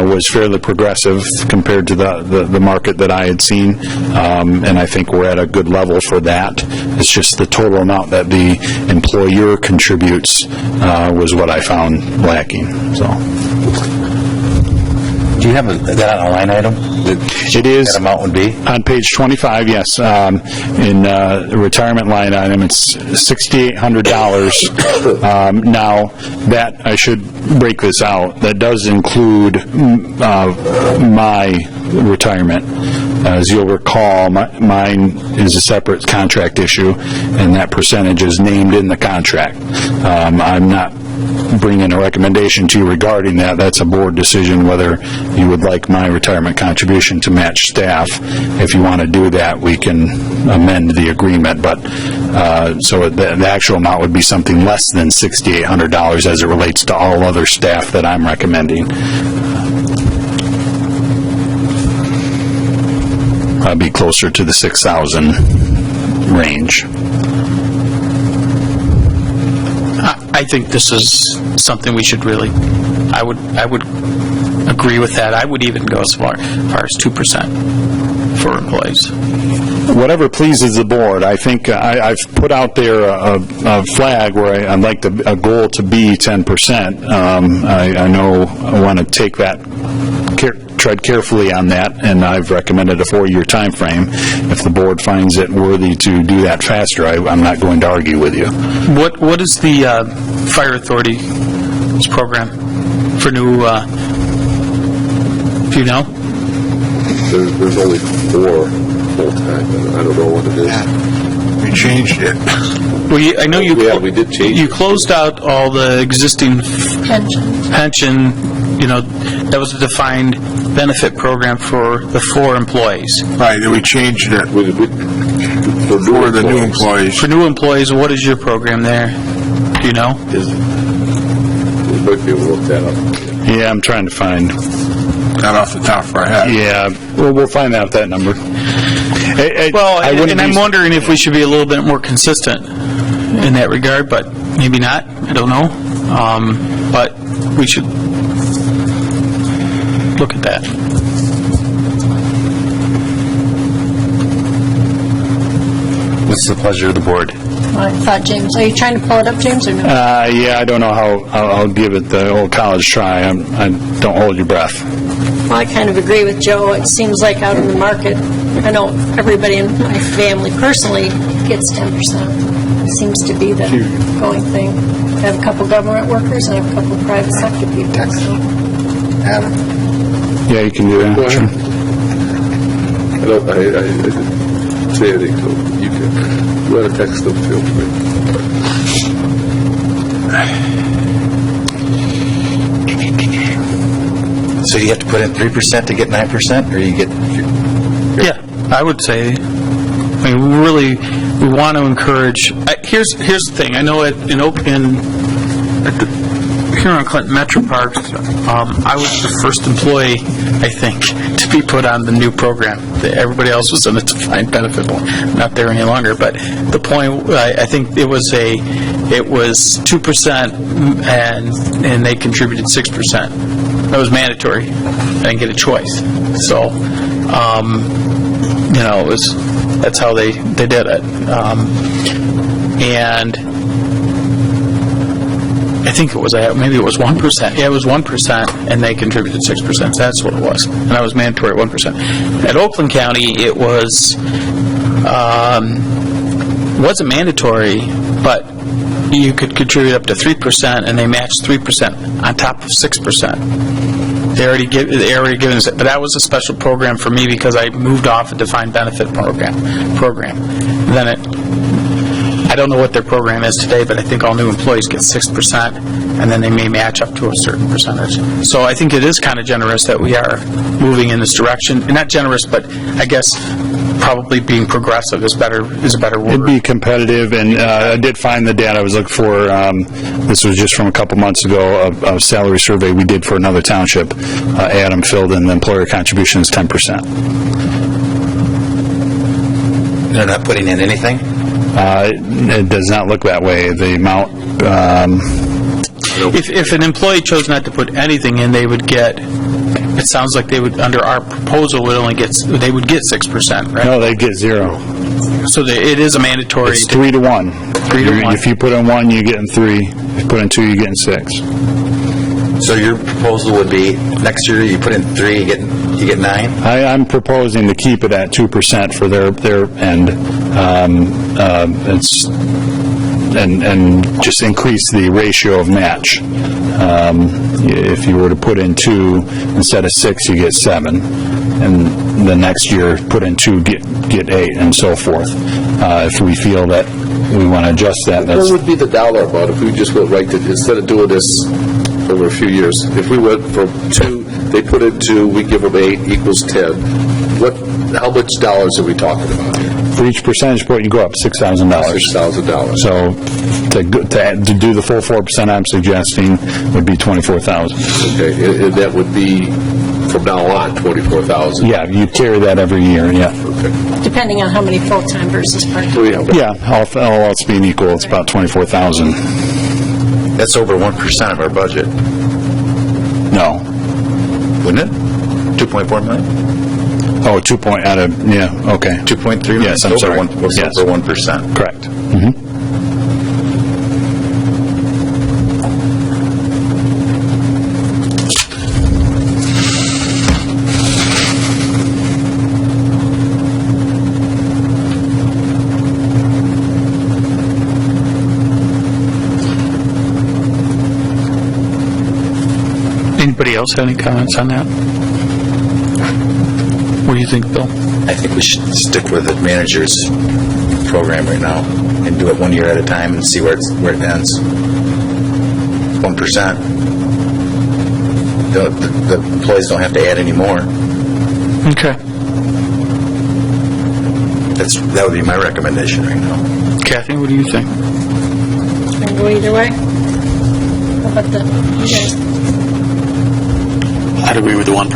was fairly progressive compared to the market that I had seen. And I think we're at a good level for that. It's just the total amount that the employer contributes was what I found lacking. So. Do you have that on a line item? It is. That amount would be? On page 25, yes. In the retirement line item, it's $6,800. Now, that, I should break this out, that does include my retirement. As you'll recall, mine is a separate contract issue, and that percentage is named in the contract. I'm not bringing a recommendation to you regarding that. That's a board decision whether you would like my retirement contribution to match staff. If you want to do that, we can amend the agreement, but so the actual amount would be something less than $6,800 as it relates to all other staff that I'm recommending. I'd be closer to the 6,000 range. I think this is something we should really, I would agree with that. I would even go as far as 2% for employees. Whatever pleases the board. I think I've put out there a flag where I'd like a goal to be 10%. I know I want to take that, tread carefully on that, and I've recommended a 4-year time frame. If the board finds it worthy to do that faster, I'm not going to argue with you. What is the fire authority's program for new, do you know? There's only 4 full-time, and I don't know what it is. We changed it. Well, I know you. Yeah, we did change You it. closed out all the existing pension. You know, that was a defined benefit program for the 4 employees. Right, and we changed it for the new employees. For new employees, what is your program there? Do you know? We might be able to look that up. Yeah, I'm trying to find. Not off the top of our head. Yeah, we'll find out that number. Well, and I'm wondering if we should be a little bit more consistent in that regard, but maybe not. I don't know. But we should look at that. What's the pleasure of the board? I thought, James, are you trying to pull it up, James, or no? Yeah, I don't know how I'll give it the old college try. I don't hold your breath. Well, I kind of agree with Joe. It seems like out in the market, I know everybody in my family personally gets 10%. It seems to be the going thing. I have a couple government workers and I have a couple private sector people. So. Yeah, you can do that. Go Sure. ahead. I didn't say anything, so you can. You want to text them, feel free. So you have to put in 3% to get 9%, or you get... Yeah, I would say. I mean, we want to encourage. Here's the thing. I know here on Clinton Metro Parks, I was the first employee, I think, to be put on the new program. Everybody else was on a defined benefit one. Not there any longer. But the point, I think it was 2%, and they contributed 6%. That was mandatory. I didn't get a choice. So, that's how they did it. And I think it was maybe it was 1%. Yeah, it was 1%, and they contributed 6%. That's what it was, and that was mandatory at 1%. At Oakland County, it wasn't mandatory, but you could contribute up to 3%, and they matched 3% on top of 6%. They already given us it, but that was a special program for me because I moved off a defined benefit program. Then I I don't know what their program is today, but I think all new employees get 6%, and then they may match up to a certain percentage. So I think it is kind of generous that we are moving in this direction. And not generous, but I guess probably being progressive is a better word. It'd be competitive, and I did find the data I was looking for. This was just from a couple months ago, a salary survey we did for another township. Adam filled in the employer contribution is 10%. They're not putting in anything? It does not look that way. The amount, If an employee chose not to put anything in, they would get, it sounds like they would, under our proposal, they would get 6%, right? no, they get 0. So it is a mandatory. It's 3 to 1. 3 to 1. If you put in 1, you get in 3. If you put in 2, you get in 6. So your proposal would be, next year you put in 3, you get 9? I'm proposing to keep it at 2% for their end. And just increase the ratio of match. If you were to put in 2 instead of 6, you get 7, and the next year put in 2, get 8, and so forth. If we feel that we want to adjust that, What would be the dollar amount if we just went right to, instead of doing this over a few years, if we went from 2, they put in 2, we give them 8 equals 10, how much dollars are we talking about here? for each percentage point, you go up $6,000. $6,000. So to do the full 4% I'm suggesting would be $24,000. Okay, and that would be from now on, $24,000. Yeah, you carry that every year, yeah. Okay. Depending on how many full-time versus part-time. Yeah, all else being equal, it's about $24,000. That's over 1% of our budget, No. wouldn't it? 2.4 million? Oh, 2 point out of, yeah, okay. 2.3 million? Yes, I'm sorry. It's Yes. over 1%. Correct. Anybody else have any comments on that? What do you think, Bill? I think we should stick with the manager's program right now and do it 1 year at a time and see where it ends. 1%. The employees don't have to add any more. Okay. That would be my recommendation right now. Kathy, what do you think? Can go either way. How about you guys? I'd agree with the 1%.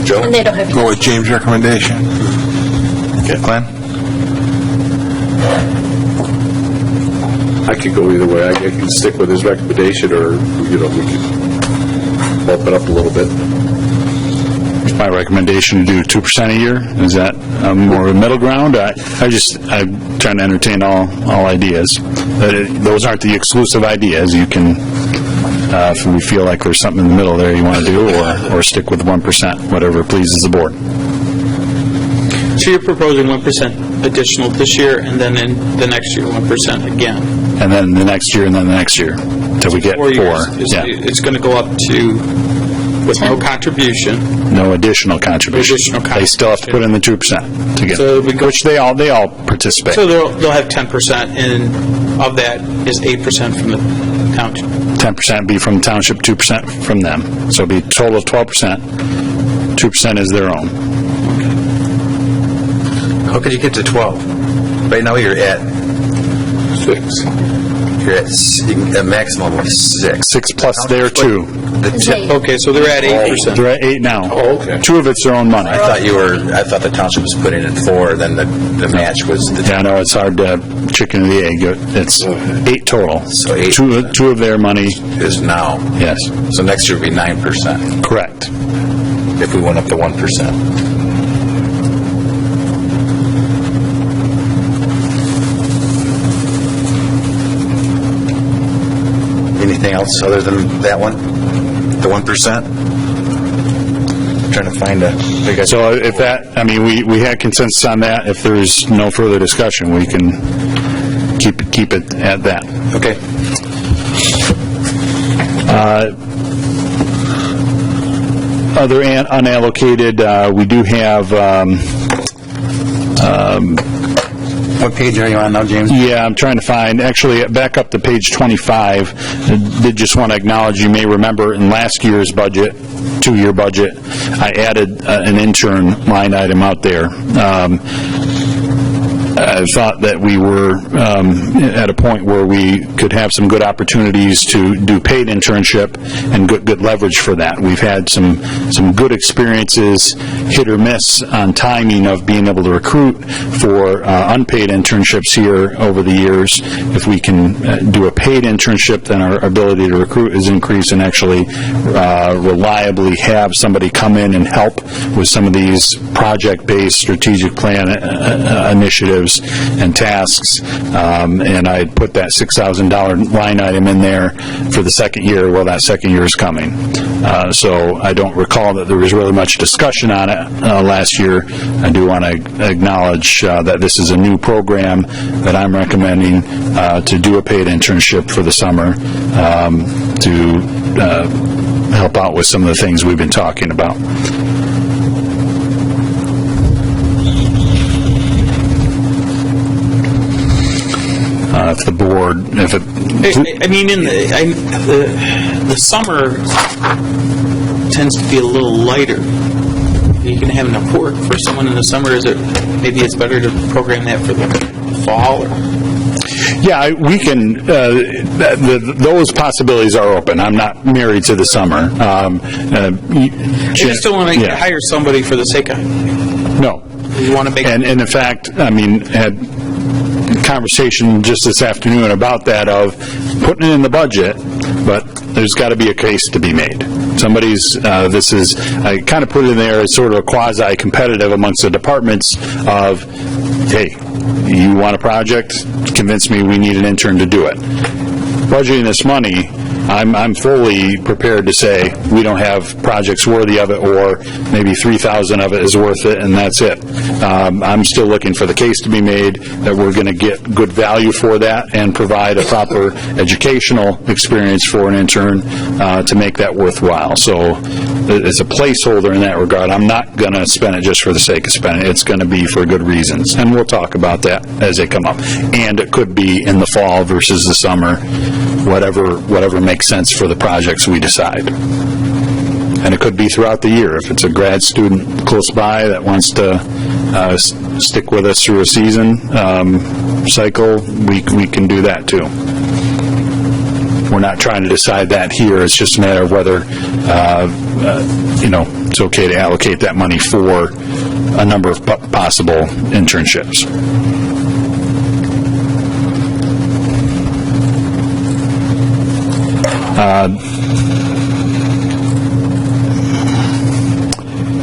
Joe? And they don't have. Go with James' recommendation. Okay, Glenn? I could go either way. I can stick with his recommendation, or, we could bump it up a little bit. My recommendation to do 2% a year. Is that more of a middle ground? I'm trying to entertain all ideas. Those aren't the exclusive ideas. You can, if we feel like there's something in the middle there you want to do, or stick with 1%, whatever pleases the board. So you're proposing 1% additional this year, and then in the next year, 1% again? And then the next year, and then the next year, till we get 4. years. Yeah. It's going to go up to, with no contribution. No additional contribution. They still have to put in the 2% to get, So we go- which they all participate. So they'll have 10%, and of that is 8% from the township. 10% be from township, 2% from them. So it'll be a total of 12%. 2% is their own. How could you get to 12? Right now you're at 6. You're at a maximum of 6. 6 plus their 2. Okay, so they're at 8%. They're at 8 now. Oh, okay. 2 of it's their own money. I thought the township was putting in 4, then the match was the Yeah, I know, it's hard to chicken or the egg. It's 8 total. So 8. 2 of their money, is now. yes, So next year would be 9%, correct. if we went up to 1%. Anything else other than that one? The 1%? Trying to find So if that, I mean, we had consensus on that. If there's no further discussion, we can keep it at that. Okay. Other unallocated, we do have What page are you on now, James? Yeah, I'm trying to find, actually, back up to page 25. I did just want to acknowledge, you may remember in last year's budget, two-year budget, I added an intern line item out there. I thought that we were at a point where we could have some good opportunities to do paid internship and good leverage for that. We've had some good experiences, hit or miss on timing of being able to recruit for unpaid internships here over the years. If we can do a paid internship, then our ability to recruit is increased and actually reliably have somebody come in and help with some of these project-based strategic plan initiatives and tasks, and I put that $6,000 line item in there for the second year. Well, that second year is coming. So I don't recall that there was really much discussion on it last year. I do want to acknowledge that this is a new program that I'm recommending to do a paid internship for the summer to help out with some of the things we've been talking about. If the board, if it... I mean, in the summer tends to be a little lighter. You can have enough work for someone in the summer. Maybe it's better to program that for the fall? Yeah, we can, those possibilities are open. I'm not married to the summer. You just don't want to hire somebody for the sake of... No. You want to make... And in fact, I mean, had conversation just this afternoon about that, of putting it in the budget, but there's got to be a case to be made. Somebody's, I kind of put it in there as sort of a quasi-competitive amongst the departments of, hey, you want a project? Convince me we need an intern to do it. Budgeting this money, I'm fully prepared to say we don't have projects worthy of it, or maybe 3,000 of it is worth it, and that's it. I'm still looking for the case to be made that we're going to get good value for that and provide a proper educational experience for an intern to make that worthwhile. So it's a placeholder in that regard. I'm not going to spend it just for the sake of spending it. It's going to be for good reasons, and we'll talk about that as they come up. And it could be in the fall versus the summer, whatever makes sense for the projects we decide. And it could be throughout the year. If it's a grad student close by that wants to stick with us through a season cycle, we can do that too. We're not trying to decide that here. It's just a matter of whether it's okay to allocate that money for a number of possible internships.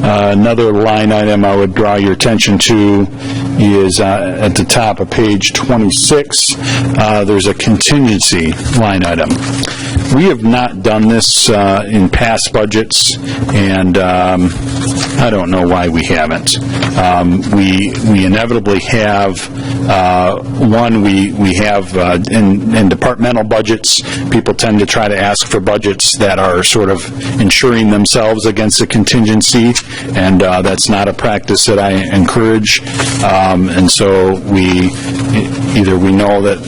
Another line item I would draw your attention to is at the top of page 26, there's a contingency line item. We have not done this in past budgets, and I don't know why we haven't. We inevitably have, we have in departmental budgets, people tend to try to ask for budgets that are sort of insuring themselves against a contingency, and that's not a practice that I encourage. And so we know that,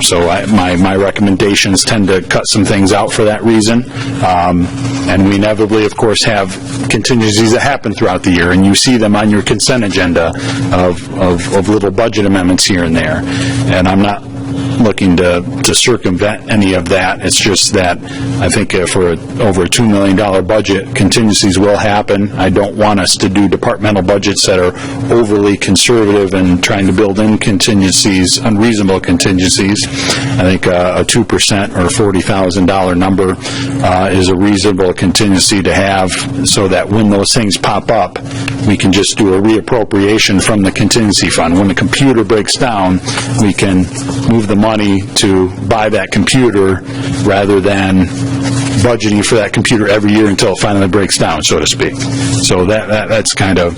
so my recommendations tend to cut some things out for that reason. And we inevitably, of course, have contingencies that happen throughout the year, and you see them on your consent agenda of little budget amendments here and there. And I'm not looking to circumvent any of that. It's just that I think for over a $2 million budget, contingencies will happen. I don't want us to do departmental budgets that are overly conservative and trying to build in contingencies, unreasonable contingencies. I think a 2% or $40,000 number is a reasonable contingency to have, so that when those things pop up, we can just do a reappropriation from the contingency fund. When the computer breaks down, we can move the money to buy that computer rather than budgeting for that computer every year until it finally breaks down, so to speak. So that's kind of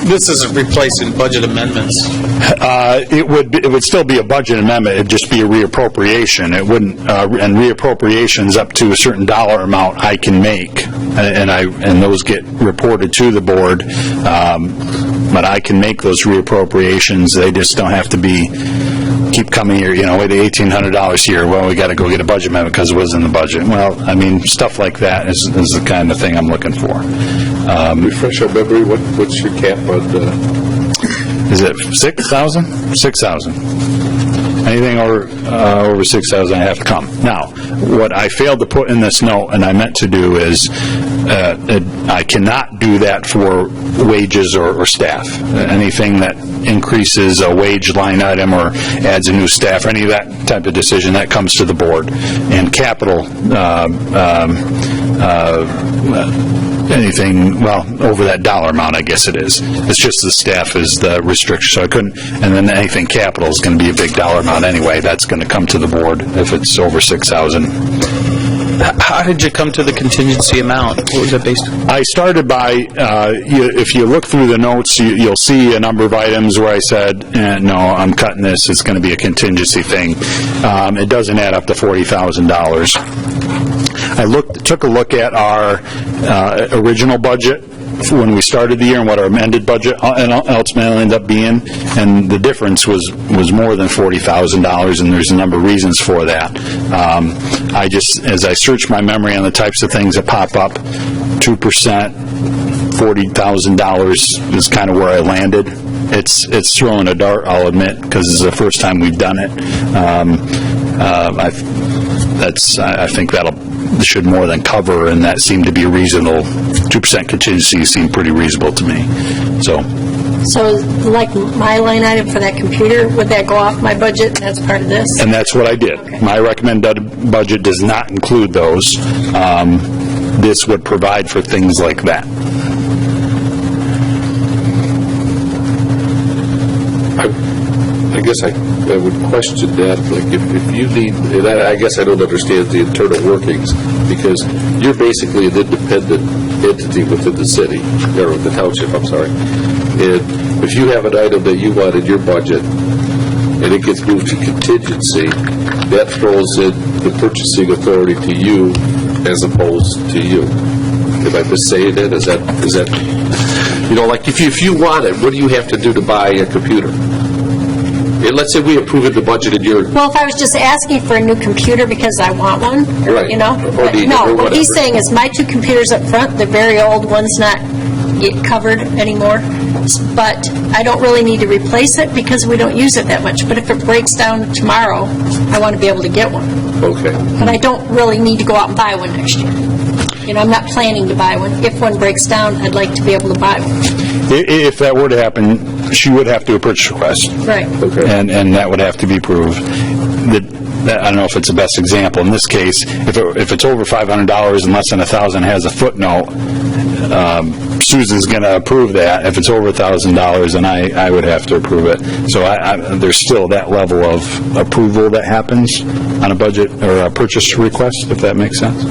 This isn't replacing budget amendments. It would still be a budget amendment, it'd just be a reappropriation. It wouldn't, and reappropriations up to a certain dollar amount I can make, and those get reported to the board, but I can make those reappropriations, they just don't have to keep coming here, wait, $1,800 here, well, we got to go get a budget amendment because it was in the budget. Well, I mean, stuff like that is the kind of thing I'm looking for. Refresh our memory, what's your cap on, Is it 6,000? 6,000. Anything over 6,000, I have to come. Now, what I failed to put in this note, and I meant to do, is I cannot do that for wages or staff. Anything that increases a wage line item or adds a new staff, or any of that type of decision, that comes to the board. And capital, anything, well, over that dollar amount, I guess it is. It's just the staff is the restriction, so I couldn't, and then anything capital is going to be a big dollar amount anyway. That's going to come to the board if it's over 6,000. How did you come to the contingency amount? What was that based on? I started by, if you look through the notes, you'll see a number of items where I said, no, I'm cutting this, it's going to be a contingency thing. It doesn't add up to $40,000. I took a look at our original budget when we started the year and what our amended budget ultimately ended up being, and the difference was more than $40,000, and there's a number of reasons for that. I just, as I search my memory on the types of things that pop up, 2%, $40,000 is kind of where I landed. It's throwing a dart, I'll admit, because it's the first time we've done it. I think should more than cover, and that seemed to be reasonable. 2% contingency seemed pretty reasonable to me. So like my line item for that computer, would that go off my budget, and that's part of this? And that's what I did. Okay. My recommended budget does not include those. This would provide for things like that. I guess I would question that, like, if you need, and I guess I don't understand the internal workings, because you're basically an independent entity within the city, or the township, I'm sorry. And if you have an item that you want in your budget, and it gets moved to contingency, that throws in the purchasing authority to you as opposed to you. Am I just saying that? Is that, like, if you want it, what do you have to do to buy a computer? And let's say we approve the budget in your... Well, if I was just asking for a new computer because I want one, Right. Or need it, or no, what whatever. he's saying is my two computers up front, the very old one's not get covered anymore, but I don't really need to replace it because we don't use it that much. But if it breaks down tomorrow, I want to be able to get one. Okay. But I don't really need to go out and buy one next year. I'm not planning to buy one. If one breaks down, I'd like to be able to buy one. If that were to happen, she would have to do a purchase request. Right. Okay. And that would have to be approved. I don't know if it's the best example. In this case, if it's over $500 and less than $1,000 has a footnote, Susan's going to approve that. If it's over $1,000, then I would have to approve it. So there's still that level of approval that happens on a budget or a purchase request, if that makes sense.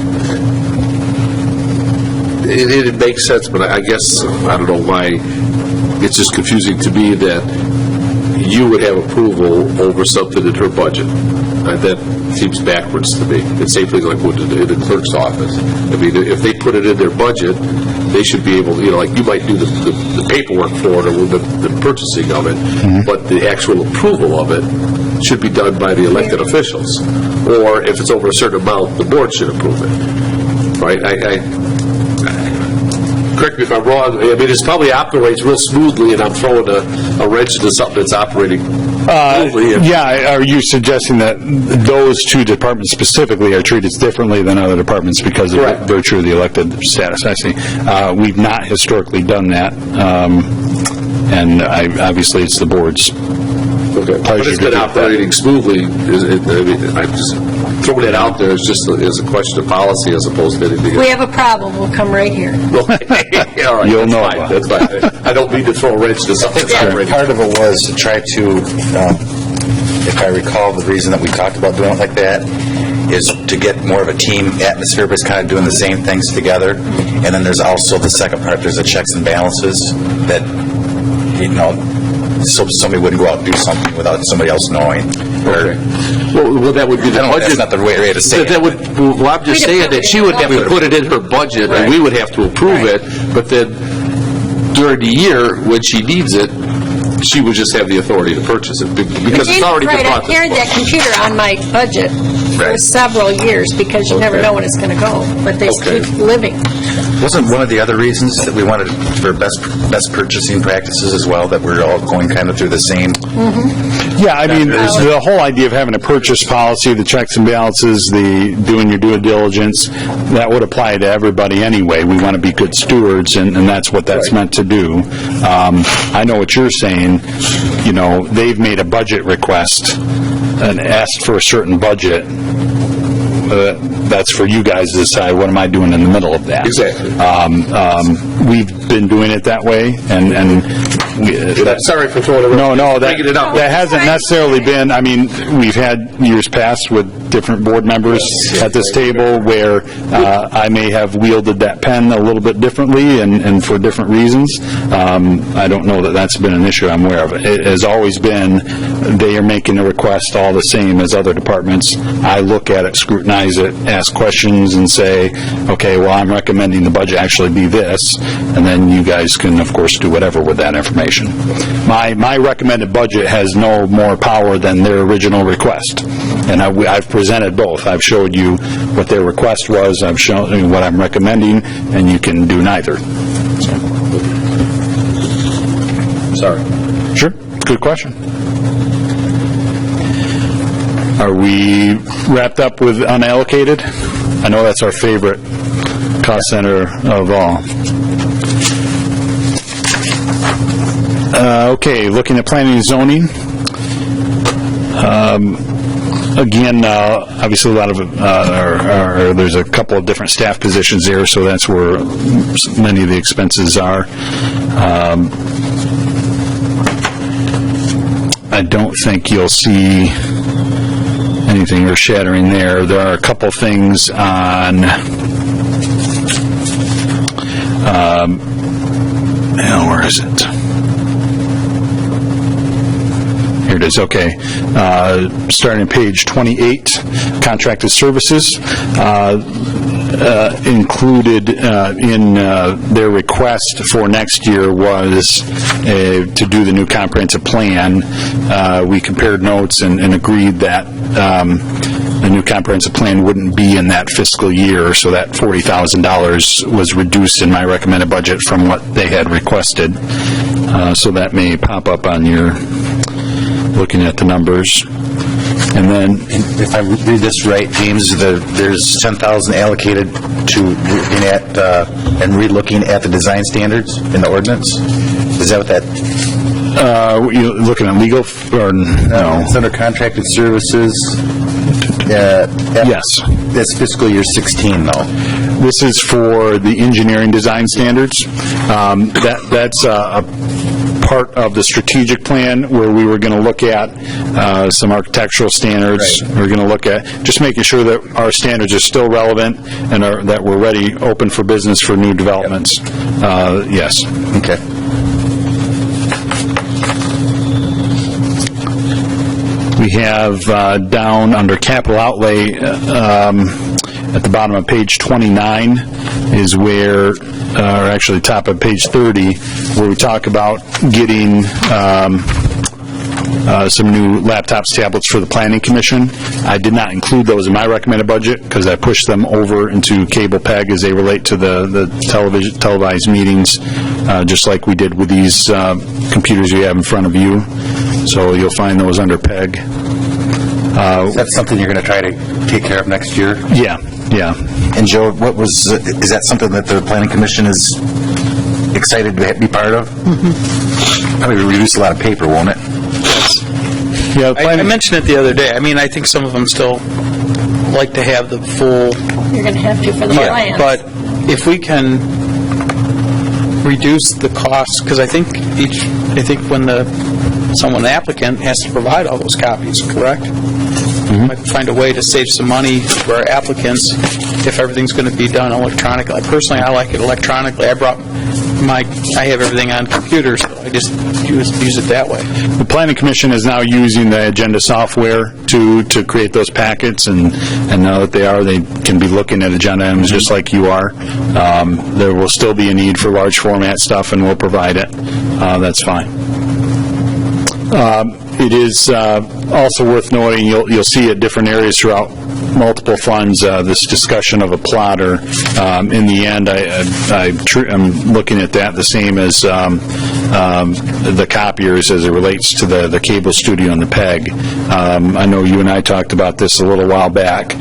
It makes sense, but I guess, I don't know why, it's just confusing to me that you would have approval over something in her budget. That seems backwards to me. It's same thing like in the clerk's office. I mean, if they put it in their budget, they should be able to, like you might do the paperwork for it or the purchasing of it, but the actual approval of it should be done by the elected officials. Or if it's over a certain amount, the board should approve it. Right? Correct me if I'm wrong. I mean, it probably operates real smoothly, and I'm throwing a wrench into something that's operating smoothly. Yeah, are you suggesting that those two departments specifically are treated differently than other departments because of Correct. virtue of the elected status? I see. We've not historically done that, and obviously it's the board's Okay. But it's been operating smoothly. I'm just throwing it out there as just as a question of policy as opposed to anything We else. have a problem, we'll come right here. All right, You'll that's know fine, about that's fine. I don't mean to throw a wrench into something that's operating. Part of it was to try to, if I recall, the reason that we talked about doing it like that is to get more of a team atmosphere, but it's kind of doing the same things together. And then there's also the second part, there's the checks and balances that so somebody wouldn't go out and do something without somebody else knowing. Or, Well, that would be the I don't know, budget. that's not the way to say That it. would, well, I'm just saying that she would have to put it in her budget, and we would have to approve it, but then during the year, when she needs it, she would just have the authority to purchase it, because it's already been Right, bought. I carried that computer on my budget for Right. several years, because you never know when it's going to go, but they keep living. Wasn't one of the other reasons that we wanted for best purchasing practices as well, that we're all going kind of through the same? Yeah, I mean, the whole idea of having a purchase policy, the checks and balances, the doing your due diligence, that would apply to everybody anyway. We want to be good stewards, and that's what that's meant to do. I know what you're saying. They've made a budget request and asked for a certain budget. That's for you guys to decide, what am I doing in the middle of that? Exactly. We've been doing it that way, and Sorry for throwing it. no, Bringing it up. that hasn't necessarily been, I mean, we've had years past with different board members at this table where I may have wielded that pen a little bit differently and for different reasons. I don't know that that's been an issue I'm aware of. It has always been, they are making a request all the same as other departments. I look at it, scrutinize it, ask questions, and say, okay, well, I'm recommending the budget actually be this, and then you guys can, of course, do whatever with that information. My recommended budget has no more power than their original request, and I've presented both. I've showed you what their request was, I've shown you what I'm recommending, and you can do neither. Sorry. Sure, good question. Are we wrapped up with unallocated? I know that's our favorite cost center of all. Okay, looking at planning and zoning. Again, obviously a lot of, there's a couple of different staff positions there, so that's where many of the expenses are. I don't think you'll see anything earth-shattering there. There are a couple things on, where is it? Here it is, okay. Starting on page 28, contracted services. Included in their request for next year was to do the new comprehensive plan. We compared notes and agreed that the new comprehensive plan wouldn't be in that fiscal year, so that $40,000 was reduced in my recommended budget from what they had requested. So that may pop up on your, looking at the numbers. And then, If I read this right, James, there's $10,000 allocated to looking at and re-looking at the design standards in the ordinance. Is that what that? You looking at legal, or no? It's under contracted services. Yes. That's fiscal year 16, though. This is for the engineering design standards. That's a part of the strategic plan where we were going to look at some architectural standards. Right. We're going to look at just making sure that our standards are still relevant and that we're ready, open for business for new developments. Yes. Okay. We have down under capital outlay at the bottom of page 29 is where, or actually top of page 30, where we talk about getting some new laptops, tablets for the Planning Commission. I did not include those in my recommended budget because I pushed them over into cable PEG as they relate to the televised meetings, just like we did with these computers you have in front of you. So you'll find those under PEG. Is that something you're going to try to take care of next year? Yeah. And Joe, is that something that the Planning Commission is excited to be part of? Mm-hmm. Probably reduce a lot of paper, won't it? Yeah, I mentioned it the other day. I mean, I think some of them still like to have the full... You're going to have to for the plans. But if we can reduce the cost, because I think when the applicant has to provide all those copies, correct? Mm-hmm. Might find a way to save some money for our applicants if everything's going to be done electronically. Personally, I like it electronically. I brought I have everything on computer, so I just use it that way. The Planning Commission is now using the agenda software to create those packets, and now that they can be looking at agenda items just like you are. There will still be a need for large format stuff, and we'll provide it. That's fine. It is also worth noting, you'll see at different areas throughout multiple funds, this discussion of a plotter. In the end, I'm looking at that the same as the copiers as it relates to the cable studio and the PEG. I know you and I talked about this a little while back.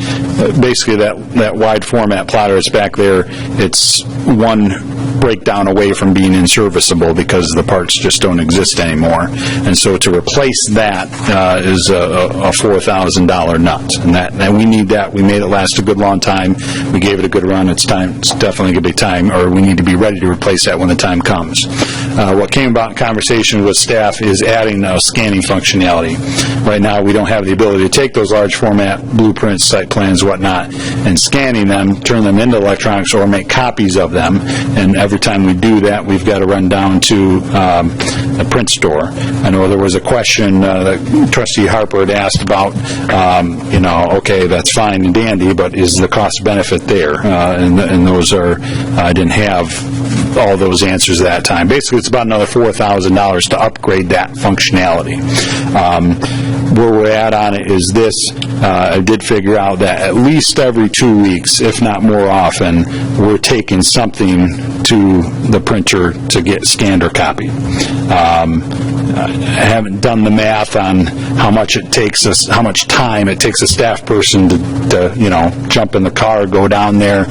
Basically, that wide format plotter is back there. It's one breakdown away from being inserviceable because the parts just don't exist anymore. And so to replace that is a $4,000 nut. And we need that. We made it last a good long time. We gave it a good run. It's time. It's definitely going to be time, or we need to be ready to replace that when the time comes. What came about in conversation with staff is adding scanning functionality. Right now, we don't have the ability to take those large format blueprints, site plans, whatnot, and scanning them, turn them into electronics, or make copies of them. And every time we do that, we've got to run down to a print store. I know there was a question that Trustee Harper had asked about, okay, that's fine and dandy, but is the cost benefit there? And those are, I didn't have all those answers at that time. Basically, it's about another $4,000 to upgrade that functionality. Where we're at on it is this. I did figure out that at least every 2 weeks, if not more often, we're taking something to the printer to get scanned or copied. I haven't done the math on how much it takes us, how much time it takes a staff person to jump in the car, go down there,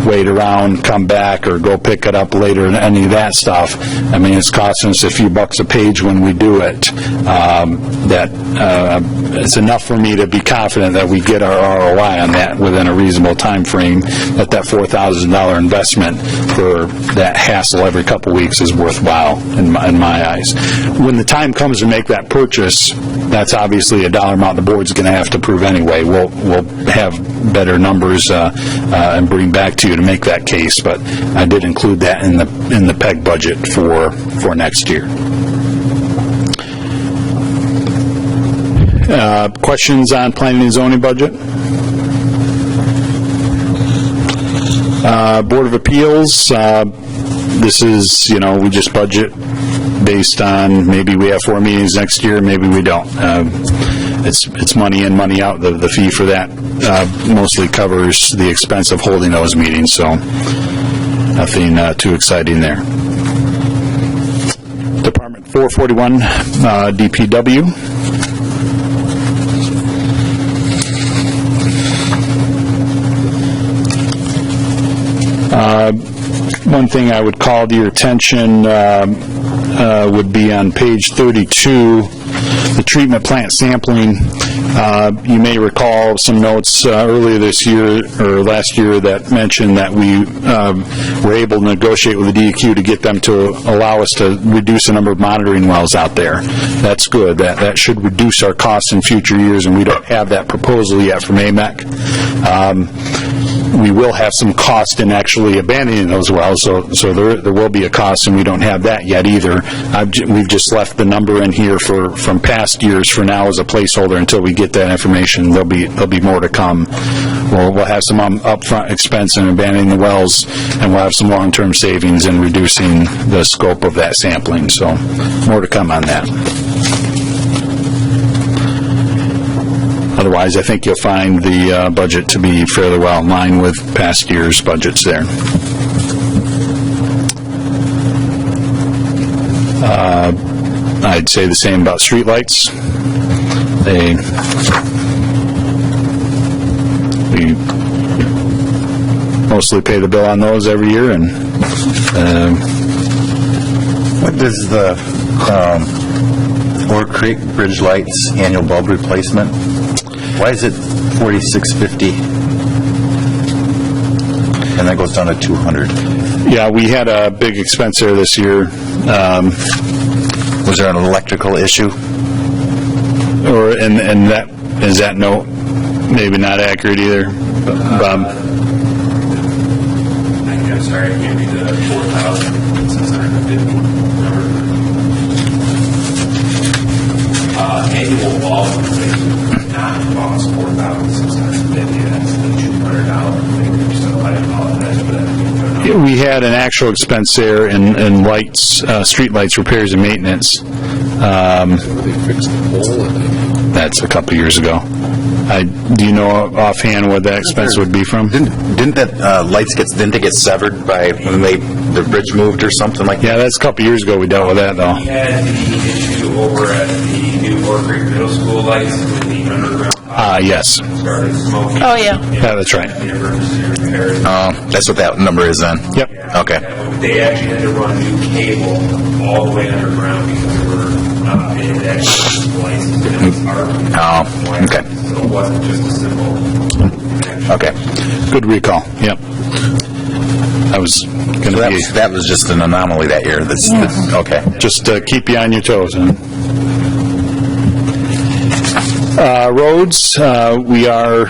wait around, come back, or go pick it up later, and any of that stuff. I mean, it's costing us a few bucks a page when we do it. It's enough for me to be confident that we get our ROI on that within a reasonable time frame, that $4,000 investment for that hassle every couple weeks is worthwhile in my eyes. When the time comes to make that purchase, that's obviously a dollar amount the board's going to have to prove anyway. We'll have better numbers and bring back to you to make that case, but I did include that in the PEG budget for next year. Questions on planning and zoning budget? Board of Appeals, this is, we just budget based on maybe we have 4 meetings next year, maybe we don't. It's money in, money out. The fee for that mostly covers the expense of holding those meetings, so nothing too exciting there. Department 441, DPW. One thing I would call to your attention would be on page 32, the treatment plant sampling. You may recall some notes earlier this year or last year that mentioned that we were able to negotiate with the DEQ to get them to allow us to reduce the number of monitoring wells out there. That's good. That should reduce our costs in future years, and we don't have that proposal yet from AMEC. We will have some cost in actually abandoning those wells, so there will be a cost, and we don't have that yet either. We've just left the number in here from past years for now as a placeholder until we get that information. There'll be more to come. We'll have some upfront expense in abandoning the wells, and we'll have some long-term savings in reducing the scope of that sampling. So more to come on that. Otherwise, I think you'll find the budget to be fairly well in line with past year's budgets there. I'd say the same about streetlights. We mostly pay the bill on those every year, and What does the Oak Creek Bridge Lights annual bulb replacement, why is it $46.50 and that goes down to $200? Yeah, we had a big expense there this year. Was there an electrical issue? And that is that note maybe not accurate either, Bob? I'm sorry, I gave you the 4,000. actual expense there in lights, street lights, repairs and maintenance. That's a couple years ago. Do you know offhand what that expense would be from? Didn't that didn't they get severed by when the bridge moved or something like that? Yeah, that's a couple years ago we dealt with that, though. We had the issue over at the new Oak Creek Middle School lights when the underground Yes. started smoking. Oh, yeah. Yeah, that's right. The emergency repairs. That's what that number is then? Yep. Okay. They actually had to run new cable all the way underground because they were not paying the extra license. It was hard. Oh, okay. So it wasn't just a simple. Okay. Good recall, yep. I was going So to be, that was just an anomaly that year. Okay. just keep you on your toes. Huh? Roads, we are,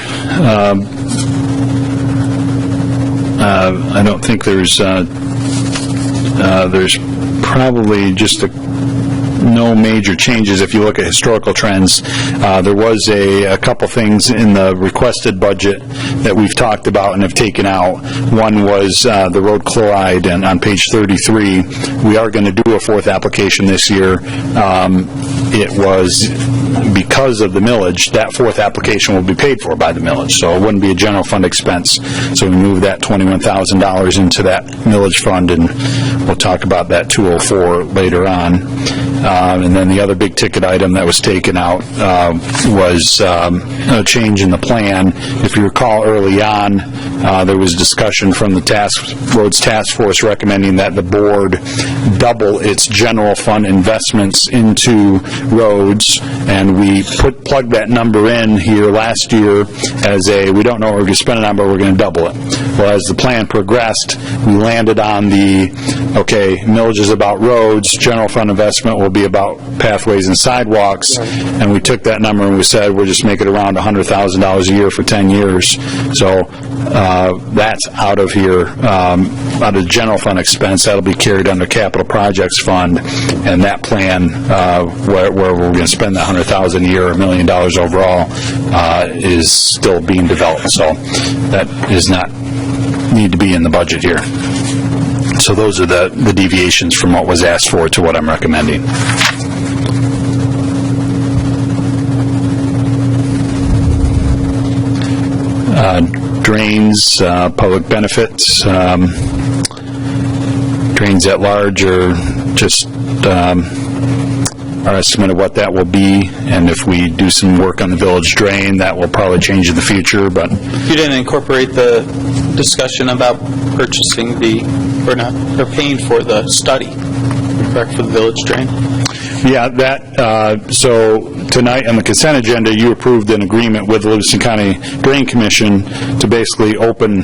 I don't think there's probably just no major changes. If you look at historical trends, there was a couple things in the requested budget that we've talked about and have taken out. One was the road chloride, and on page 33, we are going to do a fourth application this year. It was because of the millage, that fourth application will be paid for by the millage, so it wouldn't be a general fund expense. So we moved that $21,000 into that millage fund, and we'll talk about that 204 later on. And then the other big ticket item that was taken out was a change in the plan. If you recall early on, there was discussion from the roads task force recommending that the board double its general fund investments into roads, and we plugged that number in here last year as we don't know what we're going to spend it on, but we're going to double it. Well, as the plan progressed, we landed on millage is about roads, general fund investment will be about pathways and sidewalks, and we took that number and we said we'll just make it around $100,000 a year for 10 years. So that's out of here, out of general fund expense. That'll be carried under capital projects fund, and that plan where we're going to spend that $100,000 a year, $1 million overall, is still being developed. So that does not need to be in the budget here. So those are the deviations from what was asked for to what I'm recommending. Drains, public benefits, drains at large are just our estimate of what that will be, and if we do some work on the village drain, that will probably change in the future, but... You didn't incorporate the discussion about purchasing or paying for the study, correct, for the village drain? Yeah, so tonight on the consent agenda, you approved an agreement with the Livingston County Drain Commission to basically open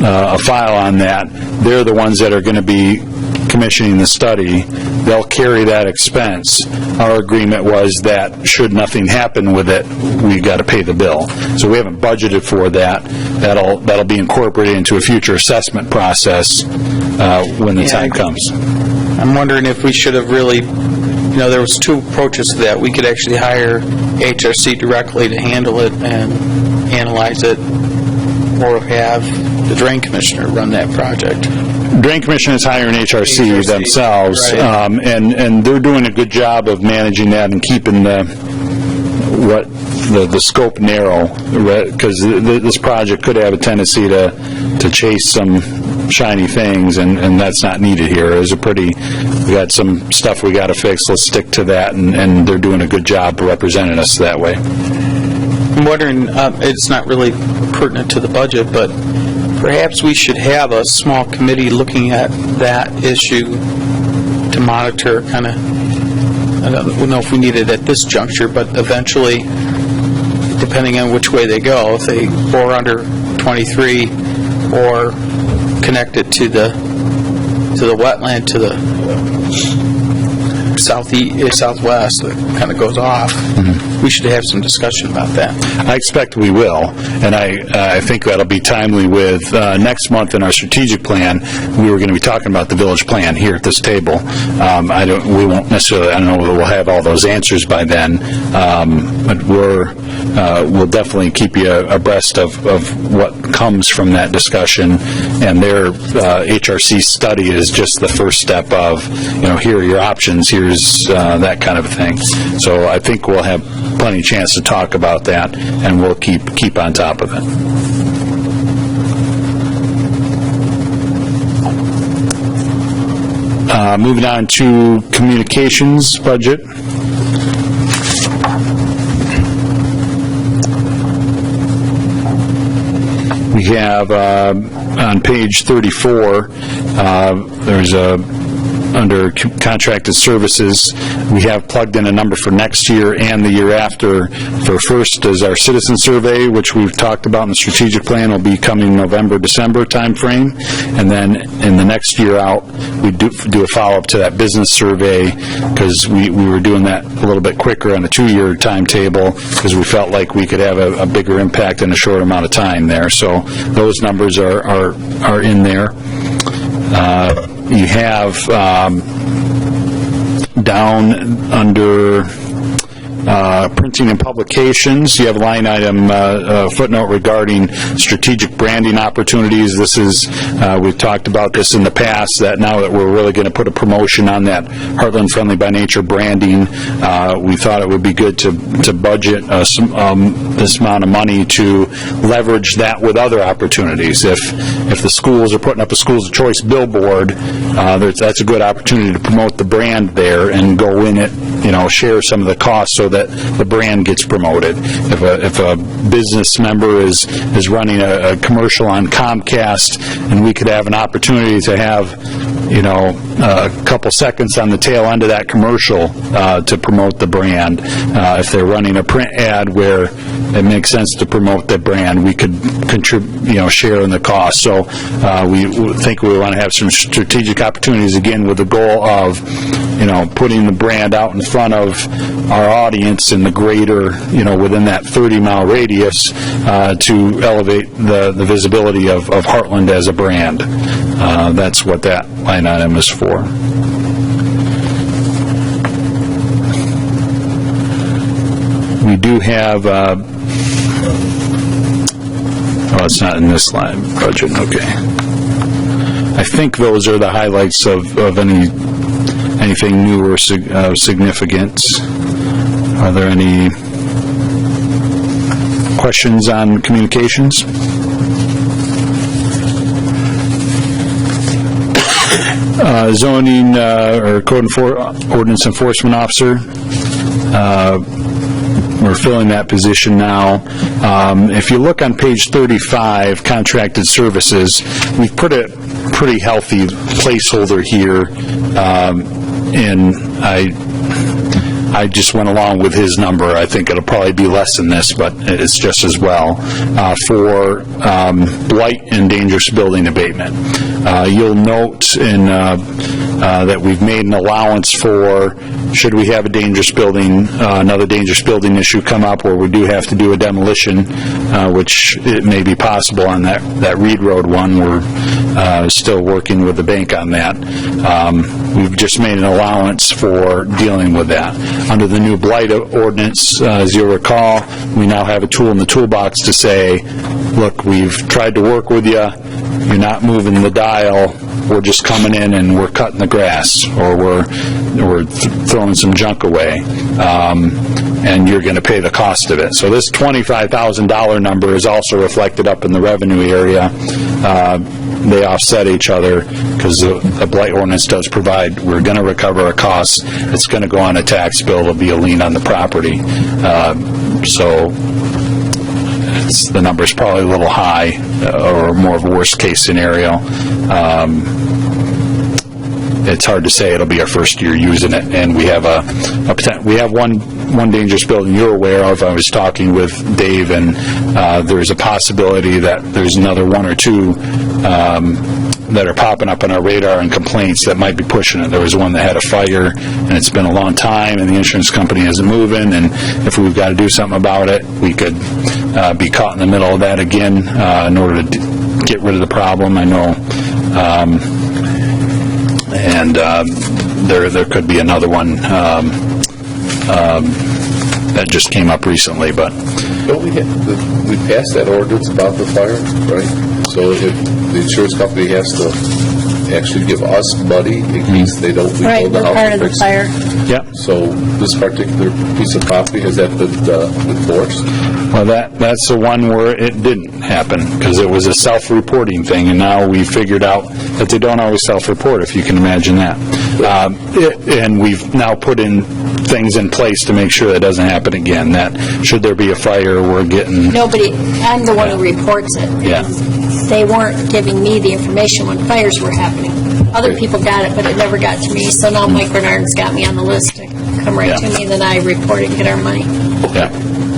a file on that. They're the ones that are going to be commissioning the study. They'll carry that expense. Our agreement was that should nothing happen with it, we got to pay the bill. So we haven't budgeted for that. That'll be incorporated into a future assessment process when the time comes. I'm wondering if we should have really, there was two approaches to that. We could actually hire HRC directly to handle it and analyze it, or have the drain commissioner run that project. Drain Commission is hiring HRC themselves, right. And they're doing a good job of managing that and keeping the scope narrow, because this project could have a tendency to chase some shiny things, and that's not needed here. We got some stuff we got to fix, let's stick to that, and they're doing a good job representing us that way. I'm wondering, it's not really pertinent to the budget, but perhaps we should have a small committee looking at that issue to monitor, I don't know if we need it at this juncture, but eventually, depending on which way they go, if they bore under 23 or connect it to the wetland to the southwest that kind of goes off, we should have some discussion about that. I expect we will, and I think that'll be timely with next month in our strategic plan. We were going to be talking about the village plan here at this table. We won't necessarily, I don't know whether we'll have all those answers by then, but we're we'll definitely keep you abreast of what comes from that discussion, and their HRC study is just the first step of, here are your options, here's that kind of thing. So I think we'll have plenty of chance to talk about that, and we'll keep on top of it. Moving on to communications budget. We have on page 34, there's under contracted services, we have plugged in a number for next year and the year after. For first is our citizen survey, which we've talked about in the strategic plan, will be coming November, December timeframe. And then in the next year out, we do a follow-up to that business survey, because we were doing that a little bit quicker on a 2-year timetable, because we felt like we could have a bigger impact in a short amount of time there. So those numbers are in there. You have down under printing and publications, you have a line item footnote regarding strategic branding opportunities. This is, we've talked about this in the past, that now that we're really going to put a promotion on that Hartland Friendly by Nature branding, we thought it would be good to budget this amount of money to leverage that with other opportunities. If the schools are putting up a Schools of Choice billboard, that's a good opportunity to promote the brand there and go in it, share some of the costs so that the brand gets promoted. If a business member is running a commercial on Comcast, and we could have an opportunity to have, a couple seconds on the tail end of that commercial to promote the brand. If they're running a print ad where it makes sense to promote the brand, we could contribute, share in the cost. So we think we want to have some strategic opportunities, again, with the goal of, putting the brand out in front of our audience in the greater, within that 30-mile radius, to elevate the visibility of Hartland as a brand. That's what that line item is for. We do have, it's not in this line budget, okay. I think those are the highlights of anything new or significant. Are there any questions on communications? Zoning or code ordinance enforcement officer. We're filling that position now. If you look on page 35, contracted services, we've put a pretty healthy placeholder here, and I just went along with his number. I think it'll probably be less than this, but it's just as well, for blight and dangerous building abatement. You'll note that we've made an allowance for, should we have another dangerous building issue come up where we do have to do a demolition, which it may be possible on that Reed Road one. We're still working with the bank on that. We've just made an allowance for dealing with that. Under the new blight ordinance, as you'll recall, we now have a tool in the toolbox to say, look, we've tried to work with you, you're not moving the dial, we're just coming in and we're cutting the grass, or we're throwing some junk away, and you're going to pay the cost of it. So this $25,000 number is also reflected up in the revenue area. They offset each other, because the blight ordinance does provide, we're going to recover a cost, it's going to go on a tax bill, it'll be a lien on the property. So the number's probably a little high, or more of a worst case scenario. It's hard to say. It'll be our first year using it, and we have we have one dangerous building you're aware of. I was talking with Dave, and there's a possibility that there's another one or two that are popping up on our radar and complaints that might be pushing it. There was one that had a fire, and it's been a long time, and the insurance company isn't moving, and if we've got to do something about it, we could be caught in the middle of that again in order to get rid of the problem. I know, and there could be another one that just came up recently, but Don't we passed that ordinance about the fire, right? So if the insurance company has to actually give us money in case they don't Right, rebuild the we're house. part of to the fix it. fire. yeah. So this particular piece of property, has that been enforced? Well, that's the one where it didn't happen, because it was a self-reporting thing, and now we figured out that they don't always self-report, if you can imagine that. And we've now put in things in place to make sure that doesn't happen again, that should there be a fire, we're getting... Nobody, I'm the one who reports it. Yeah. They weren't giving me the information when fires were happening. Other people got it, but it never got to me, so now Mike Bernard's got me on the list to come right to me, then I report it and get our money. Yeah,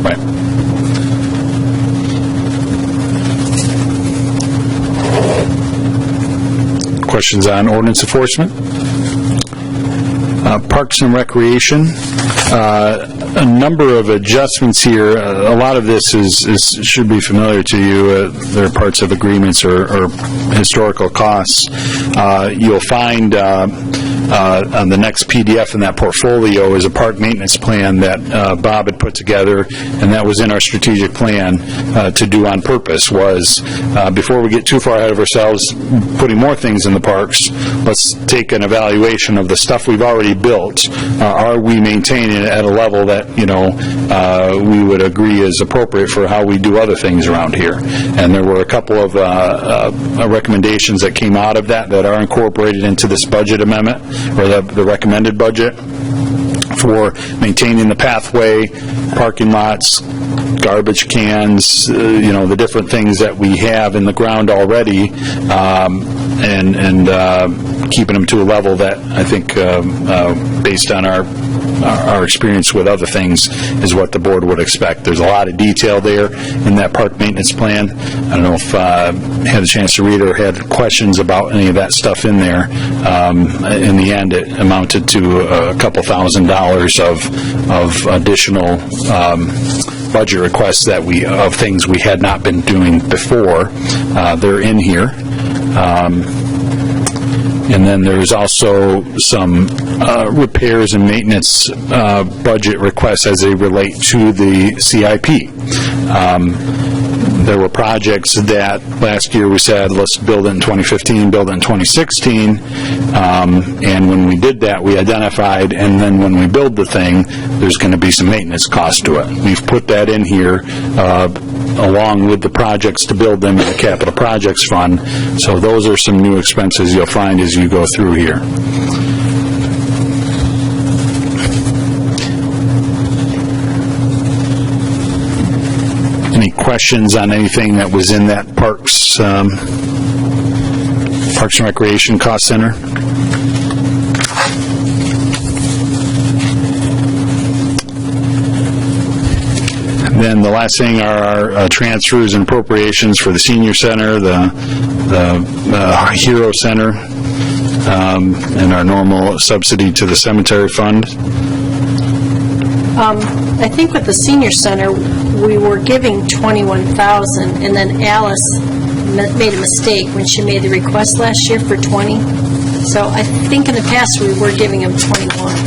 right. Questions on ordinance enforcement? Parks and Recreation, a number of adjustments here. A lot of this should be familiar to you. There are parts of agreements or historical costs. You'll find on the next PDF in that portfolio is a park maintenance plan that Bob had put together, and that was in our strategic plan to do on purpose, was before we get too far ahead of ourselves putting more things in the parks, let's take an evaluation of the stuff we've already built. Are we maintaining it at a level that, we would agree is appropriate for how we do other things around here? And there were a couple of recommendations that came out of that are incorporated into this budget amendment, or the recommended budget, for maintaining the pathway, parking lots, garbage cans, the different things that we have in the ground already, and keeping them to a level that I think, based on our experience with other things, is what the board would expect. There's a lot of detail there in that park maintenance plan. I don't know if had a chance to read or had questions about any of that stuff in there. In the end, it amounted to a couple $1,000s of additional budget requests of things we had not been doing before. They're in here. And then there's also some repairs and maintenance budget requests as they relate to the CIP. There were projects that last year we said, let's build it in 2015, build it in 2016. And when we did that, we identified, and then when we build the thing, there's going to be some maintenance cost to it. We've put that in here along with the projects to build them in the Capital Projects Fund. So those are some new expenses you'll find as you go through here. Any questions on anything that was in that Parks and Recreation Cost Center? Then the last thing are our transfers and appropriations for the Senior Center, the Hero Center, and our normal subsidy to the Cemetery Fund. I think with the senior center, we were giving $21,000, and then Alice made a mistake when she made the request last year for 20. So I think in the past we were giving them 21.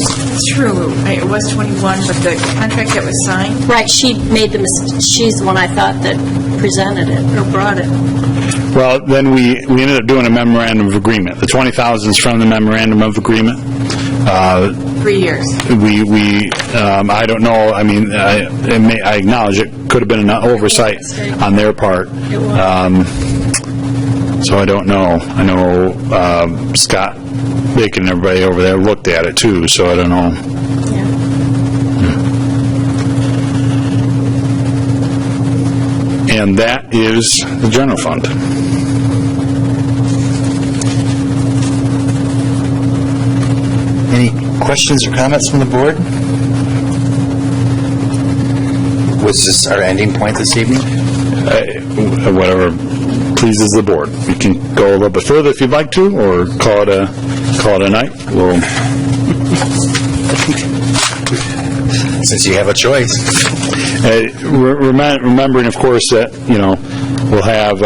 True, it was 21, but the contract that was signed, Right, she made the mistake. She's the one I thought that presented it or brought it. Well, then we ended up doing a memorandum of agreement. The 20,000 is from the memorandum of agreement. 3 years. I don't know, I mean, I acknowledge it could have been an oversight on their part. It was. So I don't know. I know Scott Bacon and everybody over there looked at it too, so I don't know. And that is the general fund. Any questions or comments from the board? Was this our ending point this evening? Whatever pleases the board. We can go a little bit further if you'd like to, or call it a night. We'll Since you have a choice. remembering, of course, that we'll have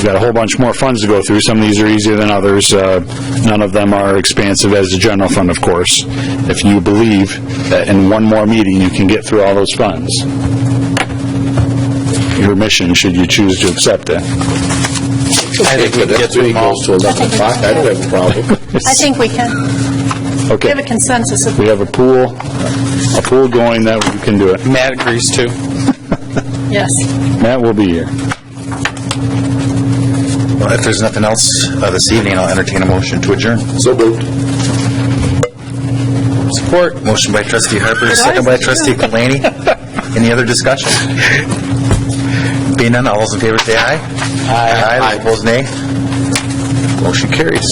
got a whole bunch more funds to go through. Some of these are easier than others. None of them are expansive as the general fund, of course. If you believe that in one more meeting you can get through all those funds, your mission, should you choose to accept it. I think we can get through them all. to 11 o'clock, I don't have a problem. I think we can. We Okay. have a consensus. We have a pool going that we can do it. Matt agrees too. Yes. Matt will be here. Well, if there's nothing else this evening, I'll entertain a motion to adjourn. So moved. Support. Motion by trustee Harper, second by trustee Kalani. Any other discussion? Being none, all those in favor say aye. Aye. Those opposed, nay. Motion carries.